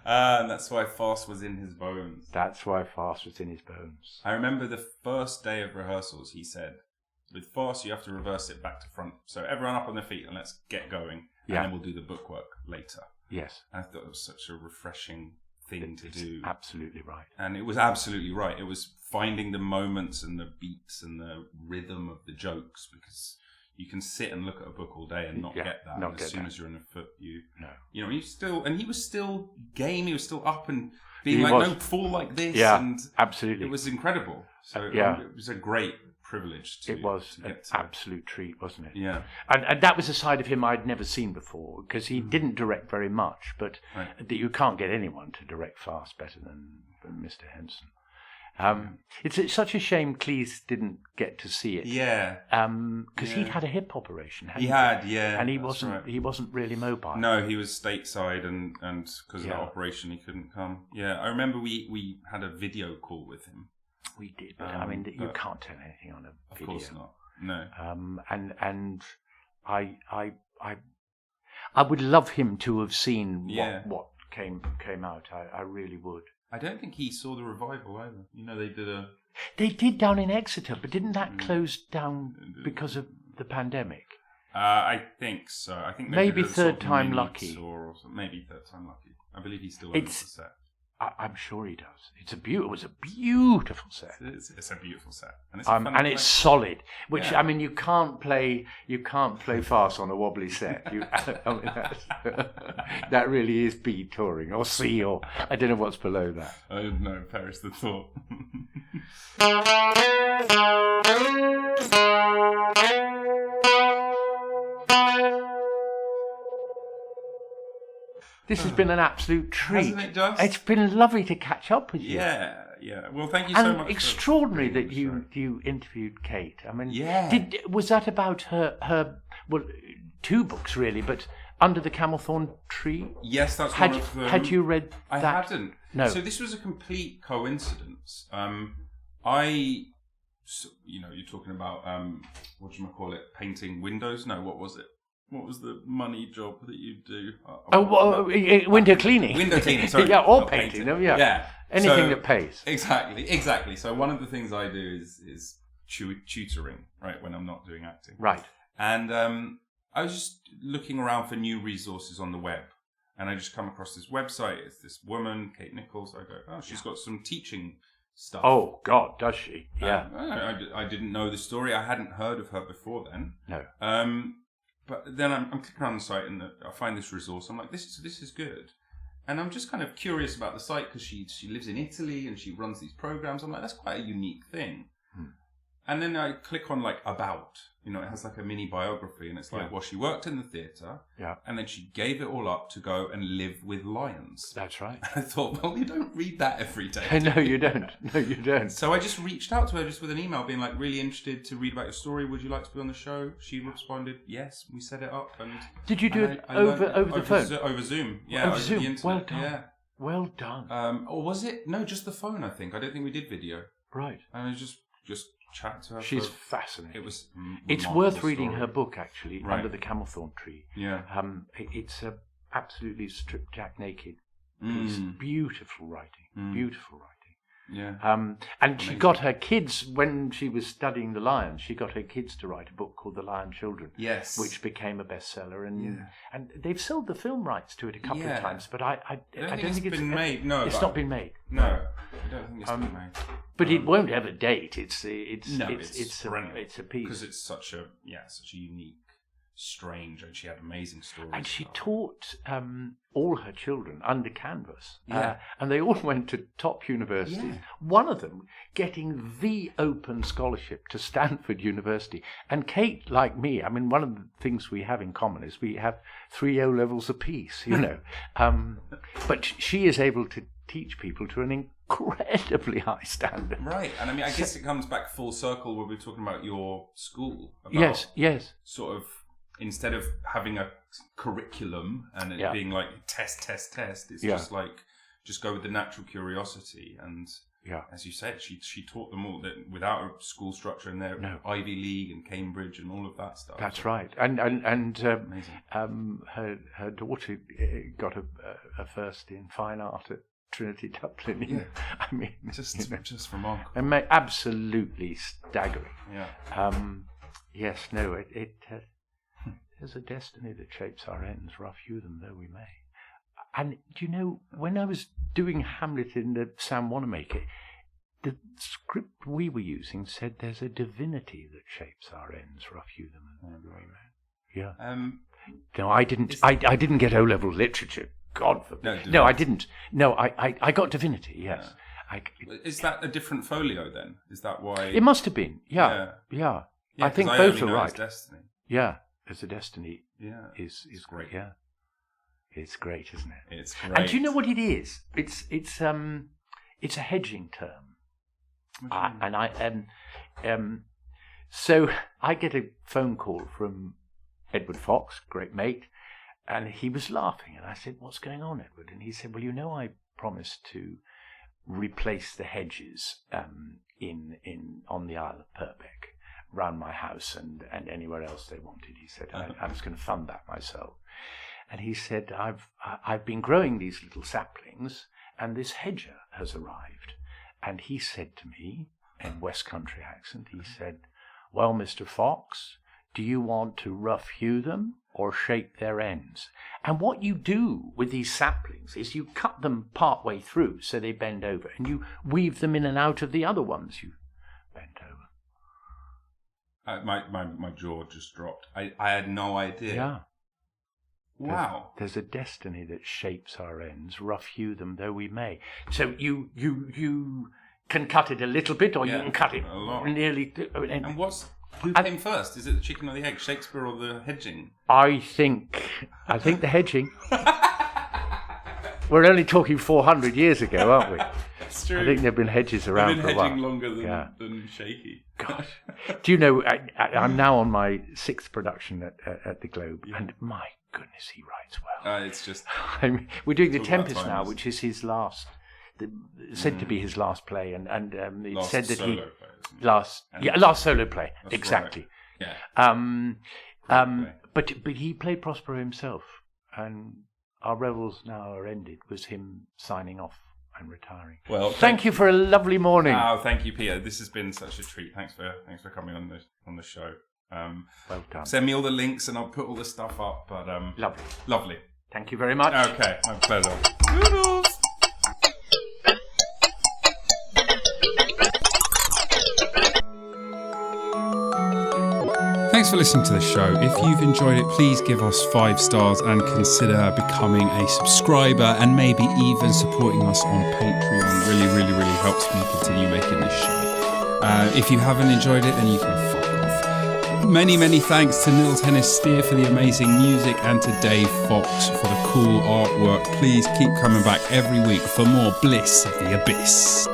And that's why farce was in his bones. That's why farce was in his bones. I remember the first day of rehearsals, he said, with farce, you have to reverse it back to front. So everyone up on their feet and let's get going. And then we'll do the bookwork later. Yes. And I thought it was such a refreshing thing to do. Absolutely right. And it was absolutely right. It was finding the moments and the beats and the rhythm of the jokes, because you can sit and look at a book all day and not get that. And as soon as you're in a foot, you know, he was still game. He was still up and being don't fall like this. Yeah, and absolutely. It was incredible. So it was a great privilege to. It was an absolute treat, wasn't it? Yeah. And that was a side of him I'd never seen before, because he didn't direct very much, but you can't get anyone to direct farce better than Mr. Henson. It's such a shame Cleese didn't get to see it. Yeah. Because he'd had a hip operation. He had, yeah. And he wasn't really mobile. No, he was stateside, and because of that operation, he couldn't come. Yeah, I remember we had a video call with him. We did, but I mean, you can't tell anything on a video. Of course not. No. And I would love him to have seen what came out. I really would. I don't think he saw the revival either. You know, They did down in Exeter, but didn't that close down because of the pandemic? I think so. I think maybe third time lucky. Or maybe third time lucky. I believe he still owns the set. I'm sure he does. It was a beautiful set. It's a beautiful set, and it's a fun and it's solid. Which Yeah. I mean, you can't play fast on a wobbly set. I mean, that really is B touring or C, or I don't know what's below that. Oh no, perish the thought. This has been an absolute treat. Hasn't it, Just? It's been lovely to catch up with you. Yeah. Well, thank you so much. And extraordinary that Sorry. you interviewed Kate. I mean, Yeah. Was that about her? Well, 2 books really, but Under the Camelthorn Tree. Yes, that's one of them. Had you read I that? hadn't. No. So this was a complete coincidence. You're talking about what do you call it? Painting windows? No, what was it? What was the money job that you do? Window cleaning. Window cleaning, sorry. Yeah, or Not painting them, yeah. Yeah. Anything that pays. Exactly. So one of the things I do is tutoring, right, when I'm not doing acting. Right. And I was just looking around for new resources on the web. And I just come across this website. It's this woman, Kate Nichols. I go, oh, she's got some teaching stuff. Oh, God, does she? Yeah. I didn't know the story. I hadn't heard of her before then. No. But then I'm clicking around the site and I find this resource. I'm like, this is good. And I'm just kind of curious about the site because she lives in Italy and she runs these programs. I'm like, that's quite a unique thing. And then I click on like about, it has like a mini biography and it's like, well, she worked in the theatre. Yeah. And then she gave it all up to go and live with lions. That's right. And I thought, well, you don't read that every day. No, you don't. No, you don't. So I just reached out to her just with an email being like, really interested to read about your story. Would you like to be on the show? She responded, yes. We set it up. And did you do it over the phone? Over Zoom. Yeah, over Zoom. the internet. Well done. Yeah. Well done. Or was it? No, just the phone, I think. I don't think we did video. Right. And I just chat to her. She's fascinating. It was. It's worth reading her book, actually, Right. Under the Camelthorn Tree. Yeah. It's a absolutely stripped jack naked piece. Beautiful writing. Beautiful writing. Yeah. And she got her kids, when she was studying the lions, she got her kids to write a book called The Lion Children. Yes. Which became a bestseller. And they've sold the film rights to it a couple of times, but I don't think it's been made. No. It's not been made. No. I don't think it's been made. But it won't ever date. It's perennial. it's a piece. Because it's such a unique, strange, and she had amazing stories. And she taught all her children under canvas. Yeah. And they all went to top universities. Yeah. One of them getting the open scholarship to Stanford University. And Kate, like me, I mean, one of the things we have in common is we have 3 O-levels apiece, But she is able to teach people to an incredibly high standard. Right. And I mean, I guess it comes back full circle where we're talking about your school. About Yes. Sort of, instead of having a curriculum and it being like test, it's just like, just go with the natural curiosity. And as you said, she taught them all that without a school structure and their Ivy League and Cambridge and all of that stuff. That's right. And amazing. Her daughter got a first in fine art at Trinity Dublin. Yeah. I mean, just remarkable. And absolutely staggering. Yeah. Yes. No. It there's a destiny that shapes our ends, rough hew them though we may. And do you know, when I was doing Hamlet in the Sam Wanamaker, the script we were using said there's a divinity that shapes our ends, rough hew them though we may. Yeah. No, I didn't. I didn't get O-level literature. God forbid. No, I didn't. No, I got divinity. Yes. Yeah. Is that a different folio then? Is that why? It must have been. Yeah. I think both are right. Destiny. Yeah. There's a destiny. Yeah. Is great. Yeah. It's great, isn't it? It's great. And do you know what it is? It's a hedging term. So I get a phone call from Edward Fox, great mate, and he was laughing. And I said, "What's going on, Edward?" And he said, "Well, I promised to replace the hedges on the Isle of Purbeck, round my house and anywhere else they wanted." He said, I was going to fund that myself. And he said, I've been growing these little saplings and this hedger has arrived. And he said to me, in West Country accent, he said, "Well, Mr. Fox, do you want to rough hew them or shape their ends? And what you do with these saplings is you cut them part way through so they bend over, and you weave them in and out of the other ones you bent over. My jaw just dropped. I had no idea. Yeah. Wow. There's a destiny that shapes our ends, rough hew them though we may. So you can cut it a little bit, or you can cut it a lot. nearly. And who came first? Is it the chicken or the egg, Shakespeare or the hedging? I think the hedging. We're only talking 400 years ago, aren't we? It's true. I think there have been hedges around for a while. hedging longer than shaky. Gosh. Do you know, I'm now on my 6th production at the Globe, and my goodness, he writes well. It's just... we're doing The all about Tempest now, timers. which is his last, said to be his last play, and it Last said that solo he... play, isn't it? Last solo play, That's exactly. right. Yeah. But he played Prospero himself, and our revels now are ended, was him signing off and retiring. Well, thank you for a lovely morning. Oh, thank you, Peter. This has been such a treat. Thanks for coming on the show. Well done. Send me all the links and I'll put all the stuff up. But lovely. Thank you very much. Okay, my pleasure. Doodles. Thanks for listening to the show. If you've enjoyed it, please give us 5 stars and consider becoming a subscriber and maybe even supporting us on Patreon. Really, really, really helps me continue making this show. If you haven't enjoyed it, then you can fuck off. Many, many thanks to Nils Hennis-Steer for the amazing music and to Dave Fox for the cool artwork. Please keep coming back every week for more Bliss of the Abyss.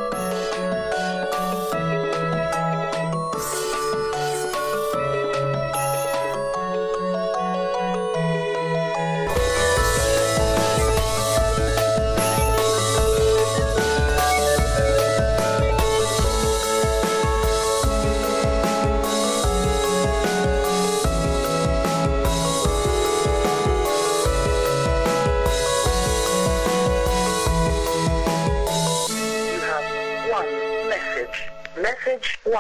Message 1.